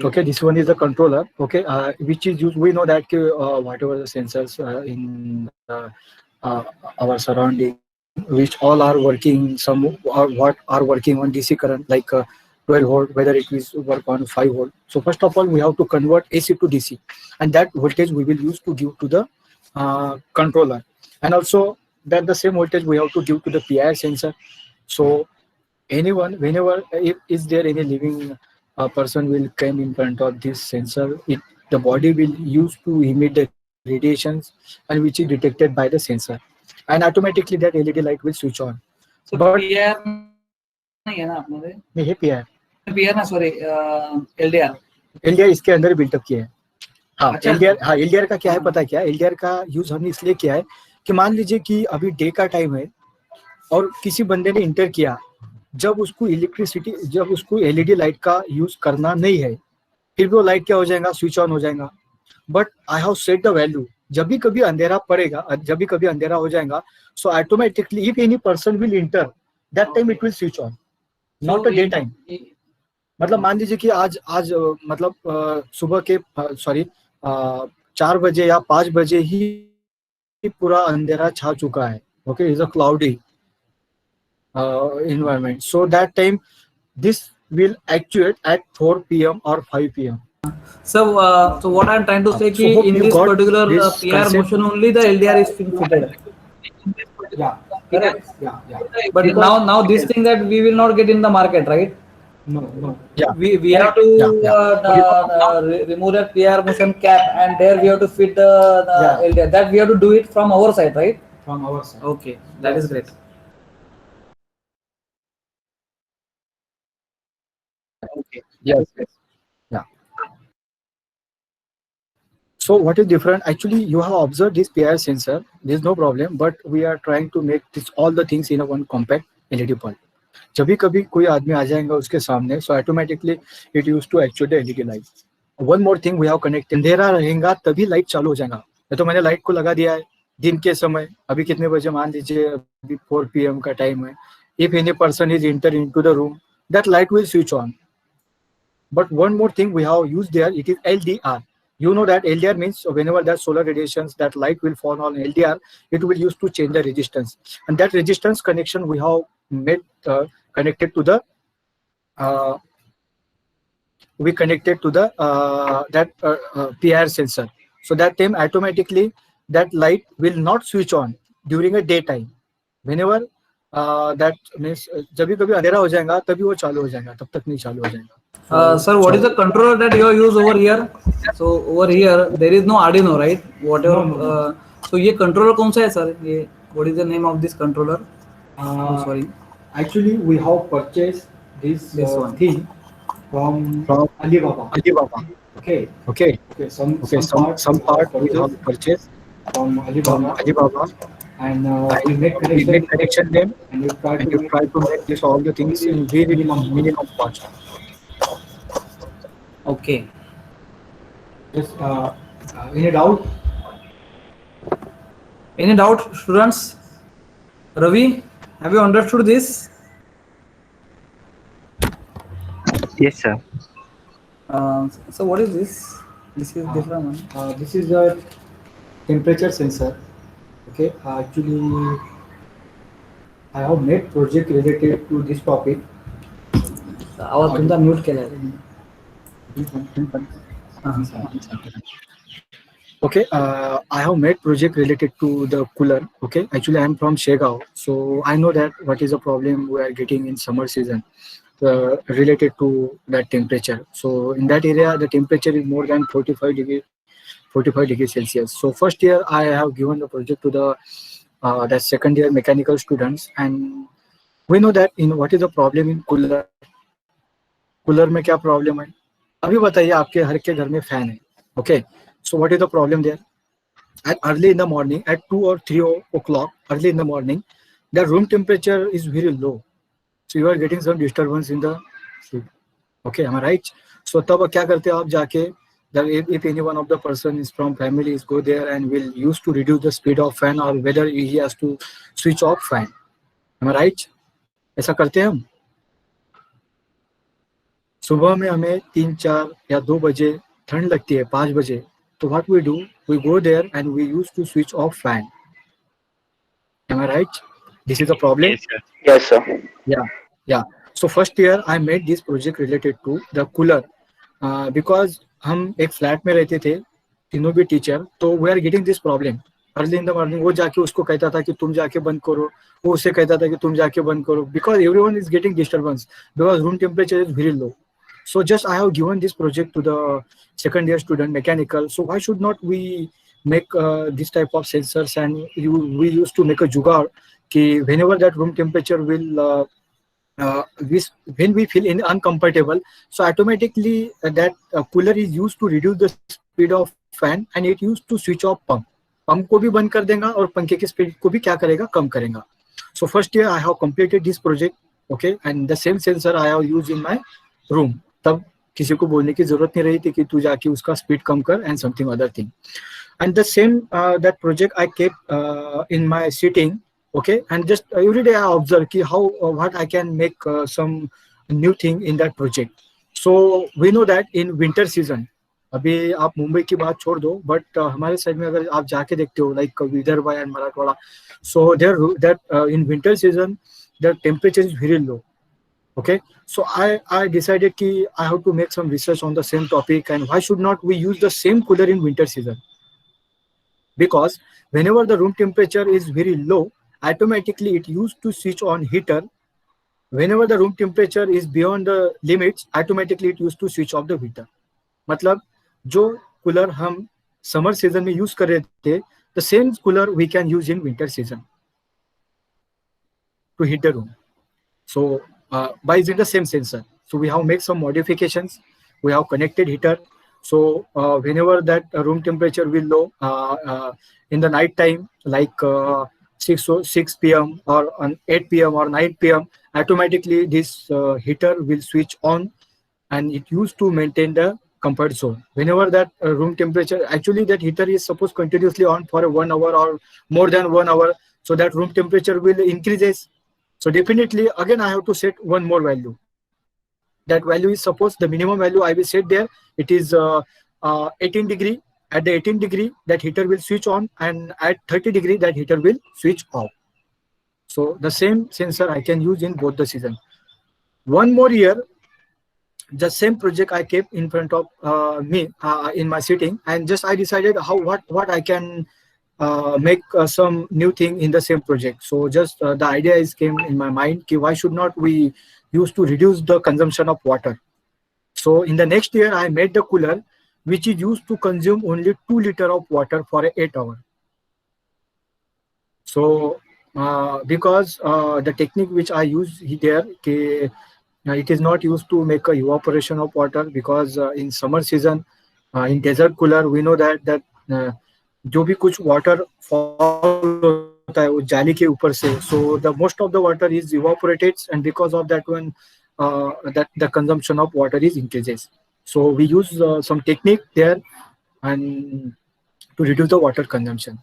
Okay, this one is the controller. Okay, which is used. We know that whatever the sensors in our surrounding, which all are working, some what are working on DC current, like 12 volt, whether it is work on 5 volt. So first of all, we have to convert AC to DC, and that voltage we will use to give to the controller, and also that the same voltage we have to give to the PIR sensor. So anyone, whenever if is there any living person will come in front of this sensor, the body will use to emit the radiations and which is detected by the sensor, and automatically that LED light will switch on. So But PIR नहीं है ना अपने नहीं है PIR. PIR ना, sorry, LDR. LDR इसके अंदर built up किया है. हाँ, अच्छा. LDR, हाँ, LDR का क्या है पता है क्या? LDR का यूज हमने इसलिए किया है कि मान लीजिए कि अभी डे का टाइम है और किसी बंदे ने इंटर किया, जब उसको इलेक्ट्रिसिटी, जब उसको एलईडी लाइट का यूज करना नहीं है, फिर भी वो लाइट क्या हो जाएगा, स्विच ऑन हो जाएगा. But I have set the value, जब भी कभी अंधेरा पड़ेगा, जब भी कभी अंधेरा हो जाएगा, so automatically if any person will inter, that time it will switch on, not a day time. मतलब मान लीजिए कि आज मतलब सुबह के 4 बजे या 5 बजे ही पूरा अंधेरा छा चुका है. Okay, is a cloudy environment, so that time this will actuate at 4 p.m. or 5 p.m. So what I'm trying to say So hope in you this got particular this PIR concept. motion only the LDR is fitted. Yeah, Correct. yeah. But Because now this thing that we will not get in the market, right? no. Yeah, We have to remove that PIR motion cap, and there we have to fit the LDR. That we have to do it from our side, right? from our side. Okay, that is great. Okay. Yes. Yeah. So what is different? Actually, you have observed this PIR sensor. There's no problem, but we are trying to make this all the things in a one compact LED bulb. जब भी कभी कोई आदमी आ जाएगा उसके सामने, so automatically it used to actuate the LED light. One more thing we have connected. अंधेरा रहेगा तभी लाइट चालू हो जाएगा. तो मैंने लाइट को लगा दिया है दिन के समय. अभी कितने बजे? मान लीजिए अभी 4 PM का टाइम है. If any person is enter into the room, that light will switch on. But one more thing we have used there, it is LDR. You know that LDR means whenever there's solar radiations, that light will fall on LDR, it will use to change the resistance. And that resistance connection we have made connected to the PIR sensor. So that time automatically that light will not switch on during a daytime. Whenever that means जब भी कभी अंधेरा हो जाएगा तभी वो चालू हो जाएगा, तब तक नहीं चालू हो जाएगा. Sir, what is the controller that you use over here? So over here there is no Arduino, right? Whatever. No. So ये controller कौन सा है sir? ये what is the name of this controller? Oh, sorry. Actually, we have purchased this one. thing from Alibaba. Okay. Some part we have purchased from Alibaba, and we make connection them, and we try to make this all the things in very minimum cost. Okay. Just any doubt? Any doubt, students? Ravi, have you understood this? Yes, sir. So what is this? This is different one. This is a temperature sensor. Okay. Actually, I have made project related to this topic. आवाज तुमचा mute केला आहे. Okay, I have made project related to the cooler. Okay, actually I am from Shegao, so I know that what is the problem we are getting in summer season related to that temperature. So in that area, the temperature is more than 45 degrees Celsius. So first year I have given the project to the second year mechanical students, and we know that in what is the problem in cooler. Cooler में क्या problem है अभी बताइए. आपके हर के घर में fan है. Okay, so what is the problem there? At early in the morning, at 2 or 3 o'clock, early in the morning, the room temperature is very low. So you are getting some disturbance in the sleep. Okay, am I right? So तब क्या करते हैं आप जाके, if any one of the person is from family is go there and will use to reduce the speed of fan, or whether he has to switch off fan. Am I right? ऐसा करते हैं हम. सुबह में हमें 3-4 या 2 बजे ठंड लगती है, 5 बजे, तो what we do, we go there and we used to switch off fan. Am I right? This is the problem. Yes, sir. Yeah. So first year I made this project related to the cooler because हम एक flat में रहते थे, तीनों भी teacher, तो we are getting this problem. Early in the morning वो जाके उसको कहता था कि तुम जाके बंद करो, वो उससे कहता था कि तुम जाके बंद करो, because everyone is getting disturbance because room temperature is very low. So just I have given this project to the second year student mechanical. So why should not we make this type of sensors, and we used to make a jugaad कि whenever that room temperature will when we feel uncomfortable, so automatically that cooler is used to reduce the speed of fan, and it used to switch off pump. Pump को भी बंद कर देगा और पंखे की speed को भी क्या करेगा, कम करेगा. So first year I have completed this project, okay, and the same sensor I have used in my room. तब किसी को बोलने की जरूरत नहीं रही थी कि तू जाके उसका स्पीड कम कर and something other thing. And the same that project I kept in my sitting, okay, and just every day I observe कि how what I can make some new thing in that project. So we know that in winter season, अभी आप मुंबई की बात छोड़ दो, but हमारे side में अगर आप जाके देखते हो like Vidarbha and Marathwada, so there that in winter season the temperature is very low. Okay, so I decided ki I have to make some research on the same topic, and why should not we use the same cooler in winter season? Because whenever the room temperature is very low, automatically it used to switch on heater. Whenever the room temperature is beyond the limits, automatically it used to switch off the heater. मतलब जो cooler हम summer season में use कर रहे थे, the same cooler we can use in winter season to heat the room. So by using the same sensor, so we have made some modifications. We have connected heater. So whenever that room temperature will low in the night time, like 6 p.m. or on 8 p.m. or 9 p.m., automatically this heater will switch on, and it used to maintain the comfort zone. Whenever that room temperature, actually that heater is supposed continuously on for 1 hour or more than 1 hour, so that room temperature will increases. So definitely again I have to set one more value. That value is, suppose the minimum value I will set there, it is 18 degree. At the 18 degree that heater will switch on, and at 30 degree that heater will switch off. So the same sensor I can use in both the season. One more year, the same project I kept in front of me in my sitting, and just I decided how what I can make some new thing in the same project. So just the idea is came in my mind ki why should not we use to reduce the consumption of water. So in the next year I made the cooler which is used to consume only 2 liter of water for 8 hours. So because the technique which I use there, it is not used to make a evaporation of water, because in summer season in desert cooler we know that जो भी कुछ water fall होता है वो जाली के ऊपर से, so the most of the water is evaporated, and because of that one that the consumption of water is increases. So we use some technique there and to reduce the water consumption.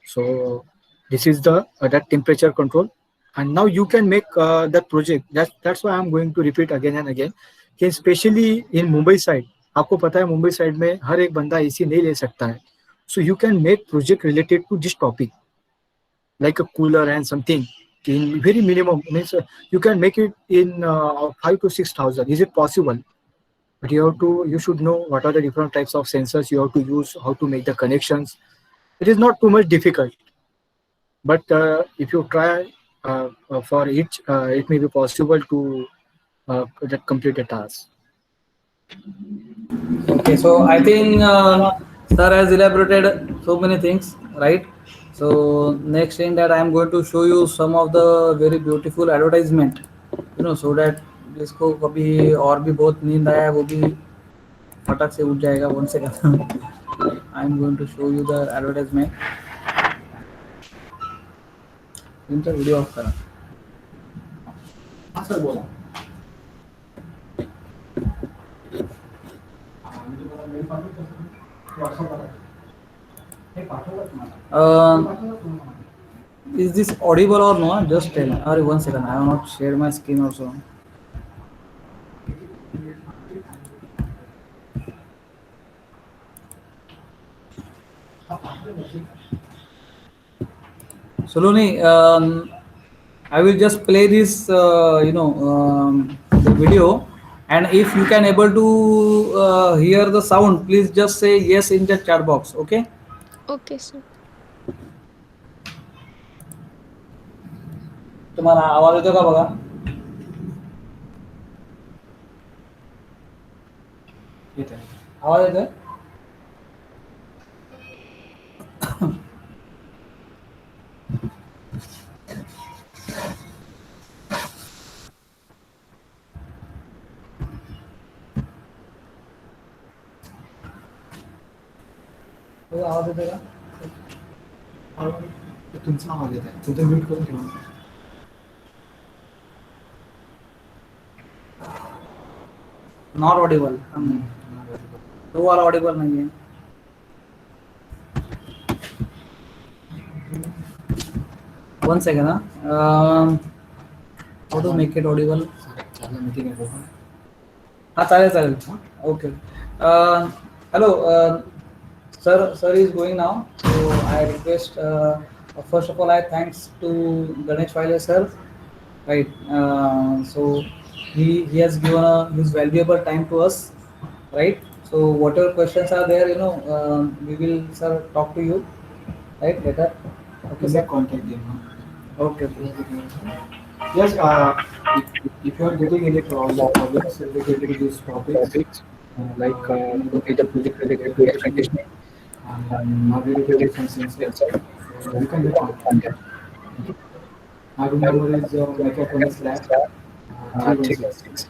So this is the that temperature control, and now you can make that project. That's why I'm going to repeat again and again कि especially in Mumbai side, आपको पता है Mumbai side में हर एक बंदा AC नहीं ले सकता है. So you can make project related to this topic, like a cooler and something in very minimum, means you can make it in 5 to 6,000. Is it possible? But you should know what are the different types of sensors you have to use, how to make the connections. It is not too much difficult, but if you try for it, it may be possible to complete the task. Okay, so I think sir has elaborated so many things, right? So next thing that I am going to show you some of the very beautiful advertisement, so that जिसको कभी और भी बहुत नींद आया है वो भी फटक से उठ जाएगा. One second. I am going to show you the advertisement. इनका वीडियो ऑफ करा. हाँ सर बोला. Is this audible or no? Just tell. Or 1 second. I have not shared my screen also. Saloni, I will just play this, the video, and if you can able to hear the sound, please just say yes in the chat box. Okay. Okay, sir. तुम्हारा आवाज येतो का बघा. येतोय आवाज येतोय. आवाज येतोय का. तुमचा आवाज येत आहे. तुमचं म्यूट करून ठेवा. Not Audible. तो वाला ऑडिबल नहीं है. One second. How to make it audible? हाँ चालेल. Okay. Hello. Sir is going now. So I request. First of all, I thanks to Ganesh Vaile sir. Right. So he has given his valuable time to us. Right. So whatever questions are there, we will sir talk to you. Right later. Okay. Sir. Contact them. Okay. Yes, if you are getting any problems related to these topics, like the project related to air conditioning and related to some sensors, so you can get contact. My room number is Mechatronics Lab 316.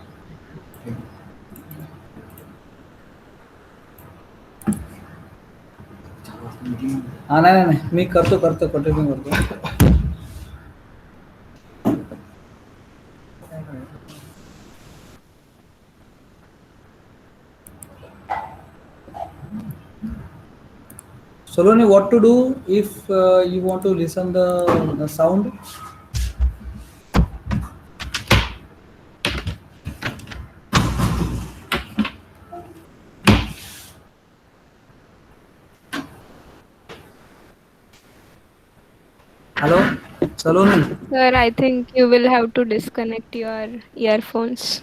हा नाही नाही मी करतो continue करतो. Saloni, what to do if you want to listen the sound? Hello, Saloni. Sir, I think you will have to disconnect your earphones.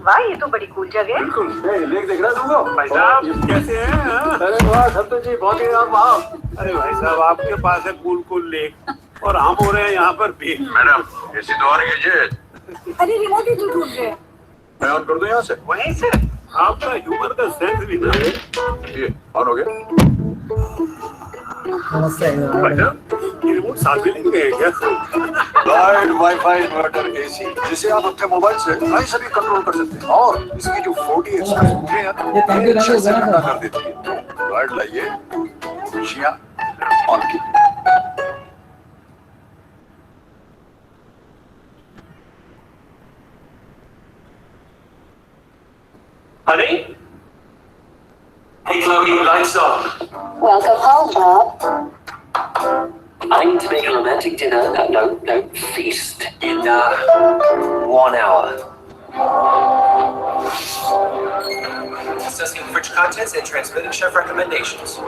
वाह ये तो बड़ी cool जगह है। बिल्कुल लेक देख रहा दूंगा। भाई साहब कैसे हैं? हाँ? अरे वाह संतोष जी बहुत ही आप वहाँ। अरे भाई साहब आपके पास है कूल लेक और हम हो रहे हैं यहाँ पर भी। मैडम एसी तो ऑन कीजिए। अरे रिमोट ही क्यों ढूंढ रहे हैं? मैं ऑन कर दूं यहाँ से। वहीं से आपका ह्यूमर का सेंस भी ना है। ये ऑन हो गया। नमस्ते. भाई साहब ये रिमोट साथ में लेके गए क्या? लाइट वाईफाई इन्वर्टर एसी जिसे आप अपने मोबाइल से कहीं से भी कंट्रोल कर सकते हैं और इसकी जो 40 ये thank you, ठंडा कर देती है। तो लाइट लाइए खुशियाँ ऑन कीजिए। Honey? Hey Chloe, lights on. Welcome home, Bob. I need to make a romantic dinner, no, feast, in 1 hour. Assessing fridge contents and transmitting chef recommendations.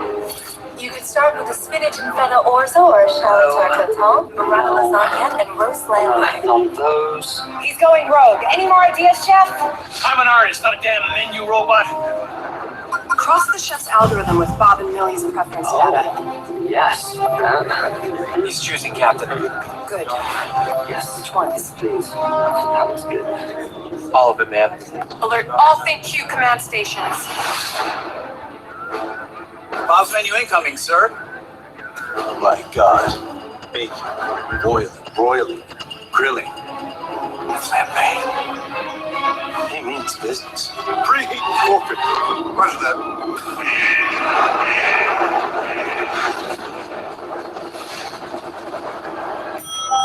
You could start with a spinach and feta orzo or shallot tartatin, burrata lasagna, and roast lamb. Hang on those. He's going rogue. Any more ideas, chef? I'm an artist, not a damn menu robot. Cross the chef's algorithm with Bob and Millie's preference data. Yes. He's choosing captain. Good. Yes. Which ones? Please. That was good. All of it, ma'am. Alert all Think Q command stations. Bob's menu incoming, sir. Oh my God. Baking, boiling, broiling, grilling, flambe. He means business. Preheat corporate. Roger that.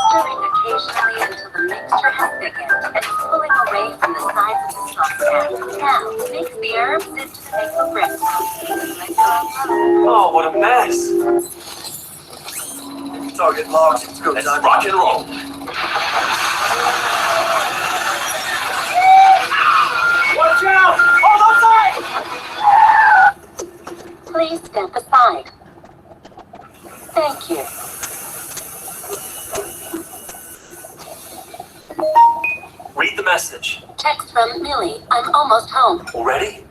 Stirring occasionally until the mixture has thickened and is pulling away from the sides of the saucepan. Now, mix the herbs into the maple bread. Oh, what a mess. Target locked. Let's go. Let's rock and roll. Watch out! Hold on tight! Please step aside. Thank you. Read the message. Text from Millie. I'm almost home. Already?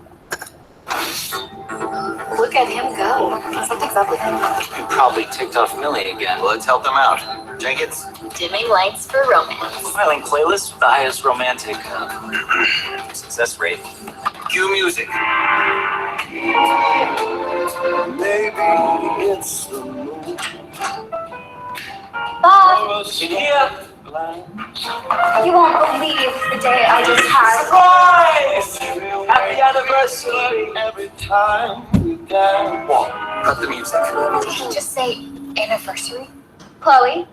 Look at him go. Something's up with him. You probably ticked off Millie again. Let's help them out. Jenkins, Dimming lights for romance. filing playlist with the highest romantic success rate. Cue music. Maybe it's the moon. Bob, In here. you won't believe the day I just had. Surprise! Happy anniversary! Every time we dance. Whoa, cut the music. Did you just say anniversary? Chloe,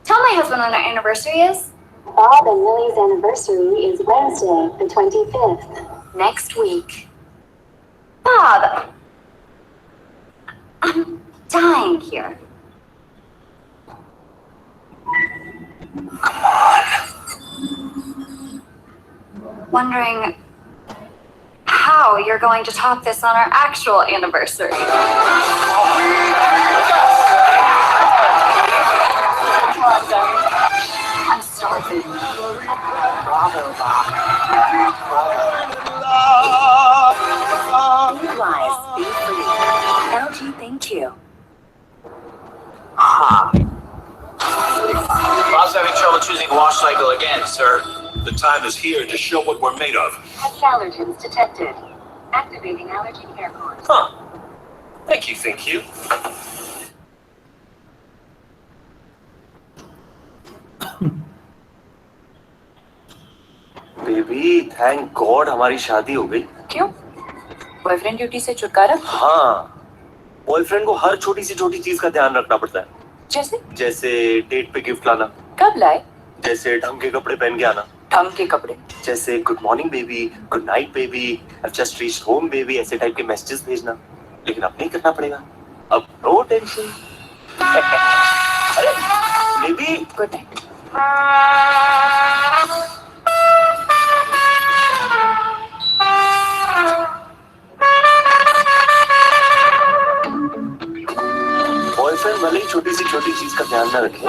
tell my husband when our anniversary is. Bob and Millie's anniversary is Wednesday, the 25th. Next week. Bob, I'm dying here. Come on. Wondering how you're going to top this on our actual anniversary. I'm starving. Bravo, Bob. Utilize, be free. LG, thank you. Bob's having trouble choosing wash cycle again, sir. The time is here to show what we're made of. Heavy allergens detected. Activating allergen air cores. Huh. Thank you. Baby thank God हमारी शादी हो गई। क्यों? Boyfriend duty से छुटकारा? हाँ, boyfriend को हर छोटी से छोटी चीज का ध्यान रखना पड़ता है। जैसे डेट पे गिफ्ट लाना। कब लाए? जैसे ढंग के कपड़े पहन के आना। ढंग के कपड़े? जैसे good morning baby, good night baby, I just reached home baby, ऐसे टाइप के मैसेजेस भेजना। लेकिन अब नहीं करना पड़ेगा, अब नो टेंशन। अरे बेबी गुड नाइट। बॉयफ्रेंड भले ही छोटी सी छोटी चीज का ध्यान न रखे,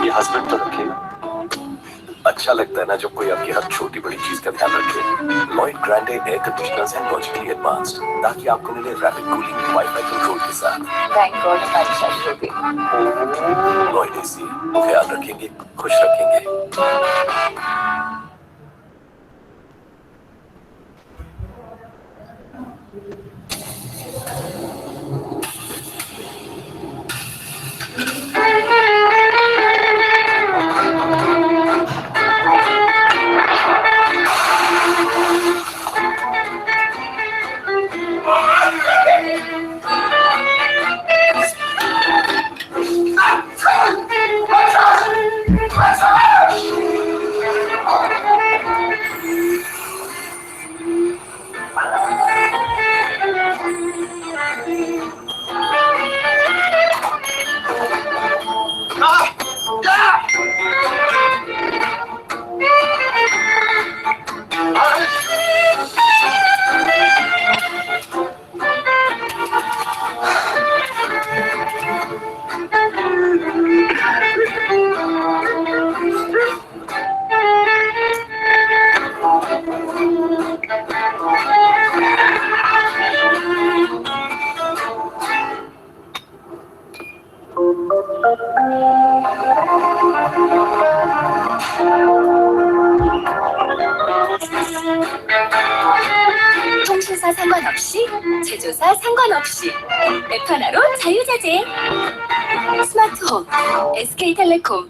ये हस्बैंड तो रखेगा। अच्छा लगता है ना जब कोई आपकी हर छोटी बड़ी चीज का ध्यान रखे। लॉयड ग्रैंडे एयर कंडीशनर्स हैं लॉजिकली एडवांस्ड, ताकि आपको मिले रैपिड कूलिंग वाईफाई कंट्रोल के साथ। थैंक गॉड हमारी शादी हो गई। लॉयड एसी ख्याल रखेंगे, खुश रखेंगे। 통신사 상관없이, 제조사 상관없이 앱 하나로 자유자재. 스마트홈 SK텔레콤.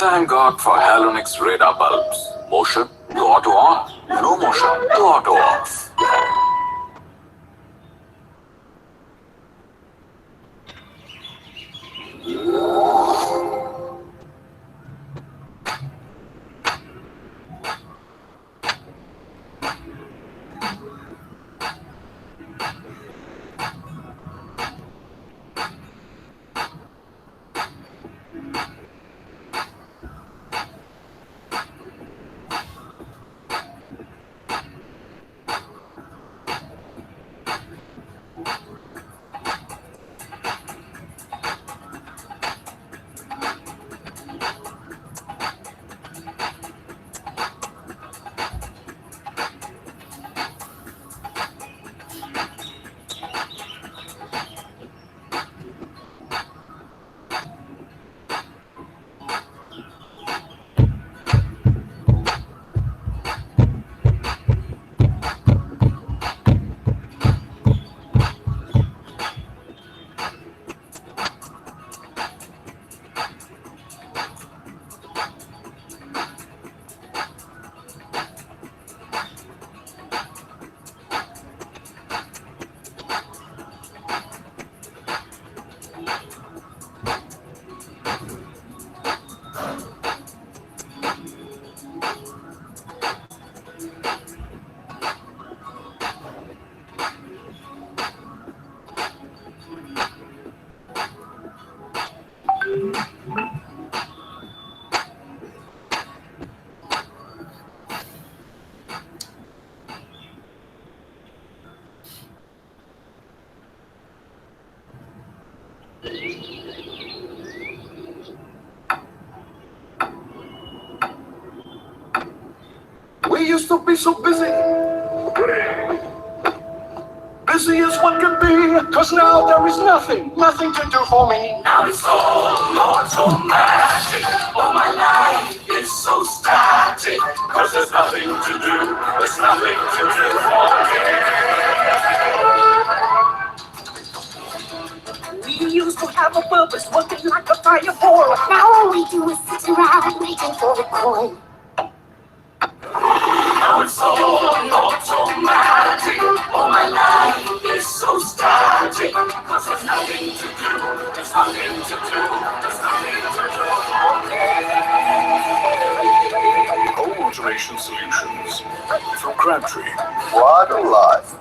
Thank God for Halonix radar bulbs. Motion to auto on, no motion to auto off. We used to be so busy. Busy as one can be, cause now there is nothing to do for me. Now it's all automatic. Oh, my life is so static, cause there's nothing to do, there's nothing to do for me. We used to have a purpose, working like a fire ball. Now all we do is sit around waiting for the call. Now it's all automatic. Oh, my life is so static, cause there's nothing to do, there's nothing to do, there's nothing to do for me. Home Automation Solutions from Crabtree. What a life.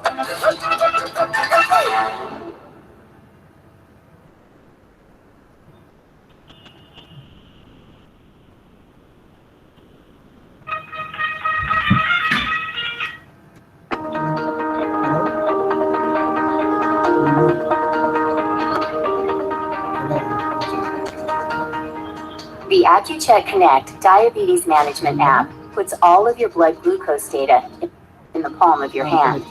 The AccuCheck Connect Diabetes Management app puts all of your blood glucose data in the palm of your hand.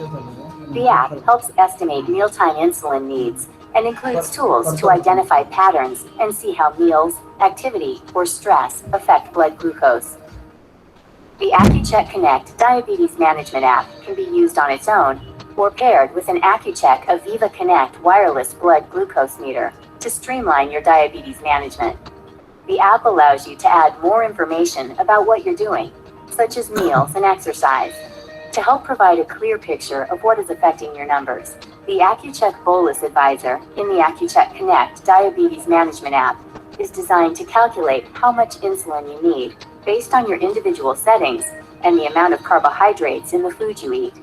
The app helps estimate mealtime insulin needs and includes tools to identify patterns and see how meals, activity, or stress affect blood glucose. The AccuCheck Connect Diabetes Management app can be used on its own or paired with an AccuCheck Aviva Connect wireless blood glucose meter to streamline your diabetes management. The app allows you to add more information about what you're doing, such as meals and exercise, to help provide a clear picture of what is affecting your numbers. The AccuCheck Bolus Advisor in the AccuCheck Connect Diabetes Management app is designed to calculate how much insulin you need based on your individual settings and the amount of carbohydrates in the food you eat.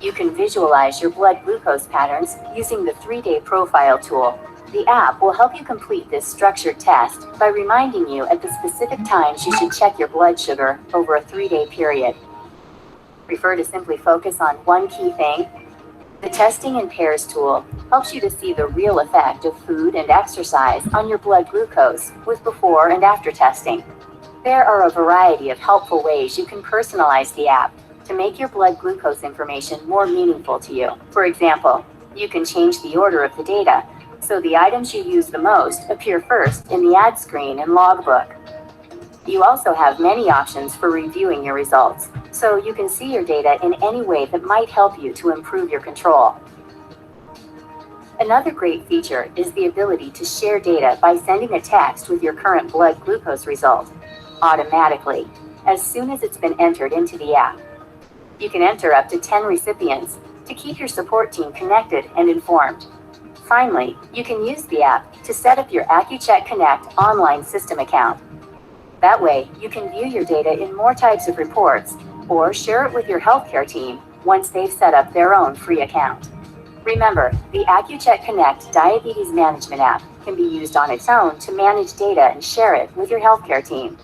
You can visualize your blood glucose patterns using the 3-day profile tool. The app will help you complete this structured test by reminding you at the specific times you should check your blood sugar over a 3-day period. Prefer to simply focus on one key thing? The Testing in Pairs tool helps you to see the real effect of food and exercise on your blood glucose with before and after testing. There are a variety of helpful ways you can personalize the app to make your blood glucose information more meaningful to you. For example, you can change the order of the data so the items you use the most appear first in the ad screen and logbook. You also have many options for reviewing your results, so you can see your data in any way that might help you to improve your control. Another great feature is the ability to share data by sending a text with your current blood glucose result automatically as soon as it's been entered into the app. You can enter up to 10 recipients to keep your support team connected and informed. Finally, you can use the app to set up your AccuCheck Connect online system account. That way, you can view your data in more types of reports or share it with your healthcare team once they've set up their own free account. Remember, the AccuCheck Connect Diabetes Management app can be used on its own to manage data and share it with your healthcare team.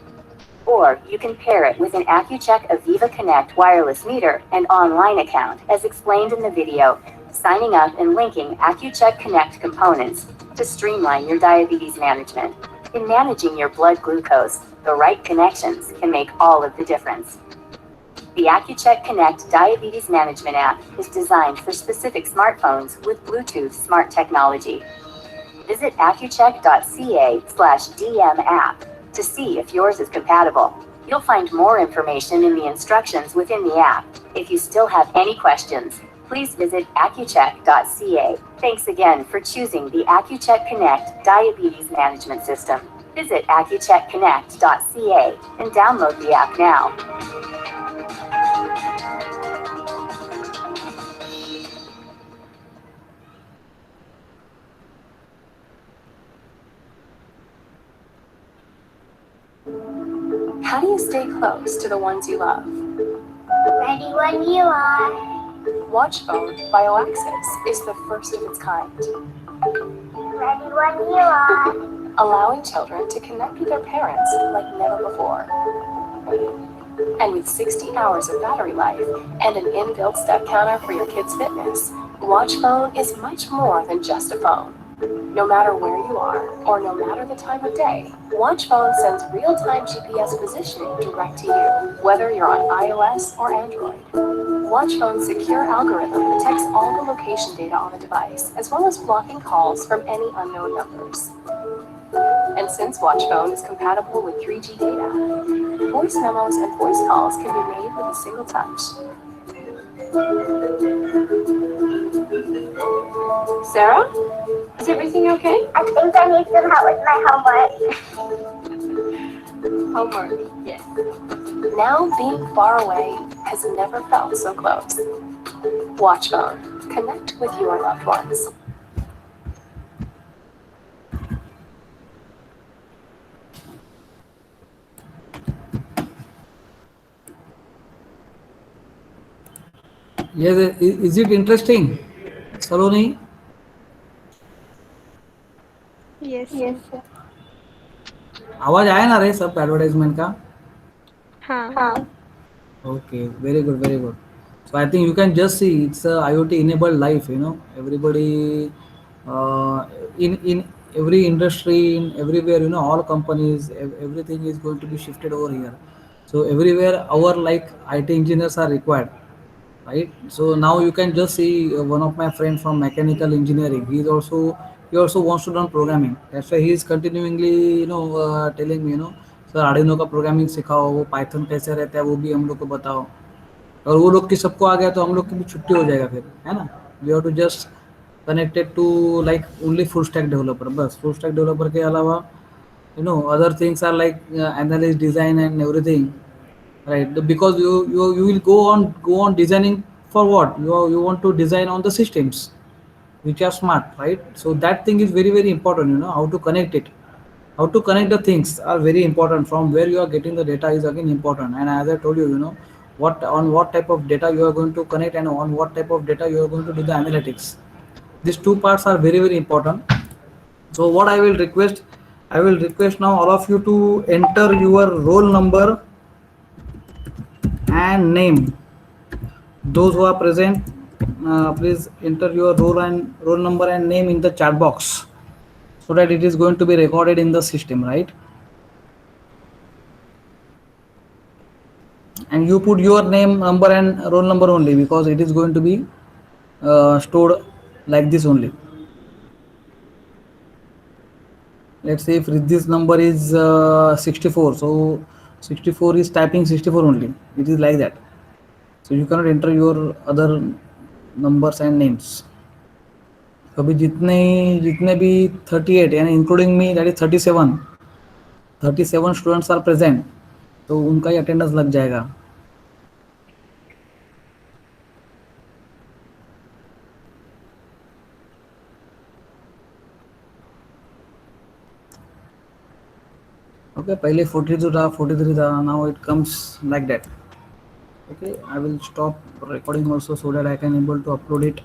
Or you can pair it with an AccuCheck Aviva Connect wireless meter and online account as explained in the video, signing up and linking AccuCheck Connect components to streamline your diabetes management. In managing your blood glucose, the right connections can make all of the difference. The AccuCheck Connect Diabetes Management app is designed for specific smartphones with Bluetooth smart technology. Visit accucheck.ca/DM app to see if yours is compatible. You'll find more information in the instructions within the app. If you still have any questions, please visit accucheck.ca. Thanks again for choosing the AccuCheck Connect Diabetes Management System. Visit accucheckconnect.ca and download the app now. How do you stay close to the ones you love? Ready when you are. WatchPhone BioAccess is the first of its kind, Ready when you are. allowing children to connect with their parents like never before. And with 60 hours of battery life and an inbuilt step counter for your kids' fitness, WatchPhone is much more than just a phone. No matter where you are, or no matter the time of day, WatchPhone sends real-time GPS positioning direct to you, whether you're on iOS or Android. WatchPhone's secure algorithm detects all the location data on the device, as well as blocking calls from any unknown numbers. And since WatchPhone is compatible with 3G data, voice memos and voice calls can be made with a single touch. Sarah? Is everything okay? I think I need some help with my homework. Homework, yes. Now being far away has never felt so close. WatchPhone. Connect with your loved ones. Yes, is it interesting, Saloni? Yes. आवाज आया ना रे सब advertisement का? हाँ. Okay, very good, very good. So I think you can just see it's a IoT enabled life. You know, everybody in every industry, in everywhere. You know, all companies, everything is going to be shifted over here. So everywhere, our like IT engineers are required, right? So now you can just see one of my friend from mechanical engineering. He also wants to learn programming. That's why he is continuingly telling me, sir Arduino का programming सिखाओ, वो Python कैसे रहता है वो भी हम लोग को बताओ। और वो लोग की सबको आ गया तो हम लोग की भी छुट्टी हो जाएगा फिर, है ना। We have to just connected to like only full stack developer, बस फुल स्टैक डेवलपर के अलावा other things are like analyst, design and everything, right? Because you will go on designing for what you want to design on the systems which are smart, right? So that thing is very important. How to connect it, how to connect the things are very important. From where you are getting the data is again important. And as I told you, what type of data you are going to connect and on what type of data you are going to do the analytics. These two parts are very important. So what I will request now all of you to enter your roll number and name. Those who are present, please enter your roll number and name in the chat box so that it is going to be recorded in the system, right? And you put your name, number and roll number only, because it is going to be stored like this only. Let's say if this number is 64, so 64 is typing 64 only. It is like that. So you cannot enter your other numbers and names. अभी जितने भी 38 यानी including me, that is 37 students are present, तो उनका ही attendance लग जाएगा। Okay, पहले 42 था, 43 था, now it comes like that. Okay, I will stop recording also so that I can able to upload it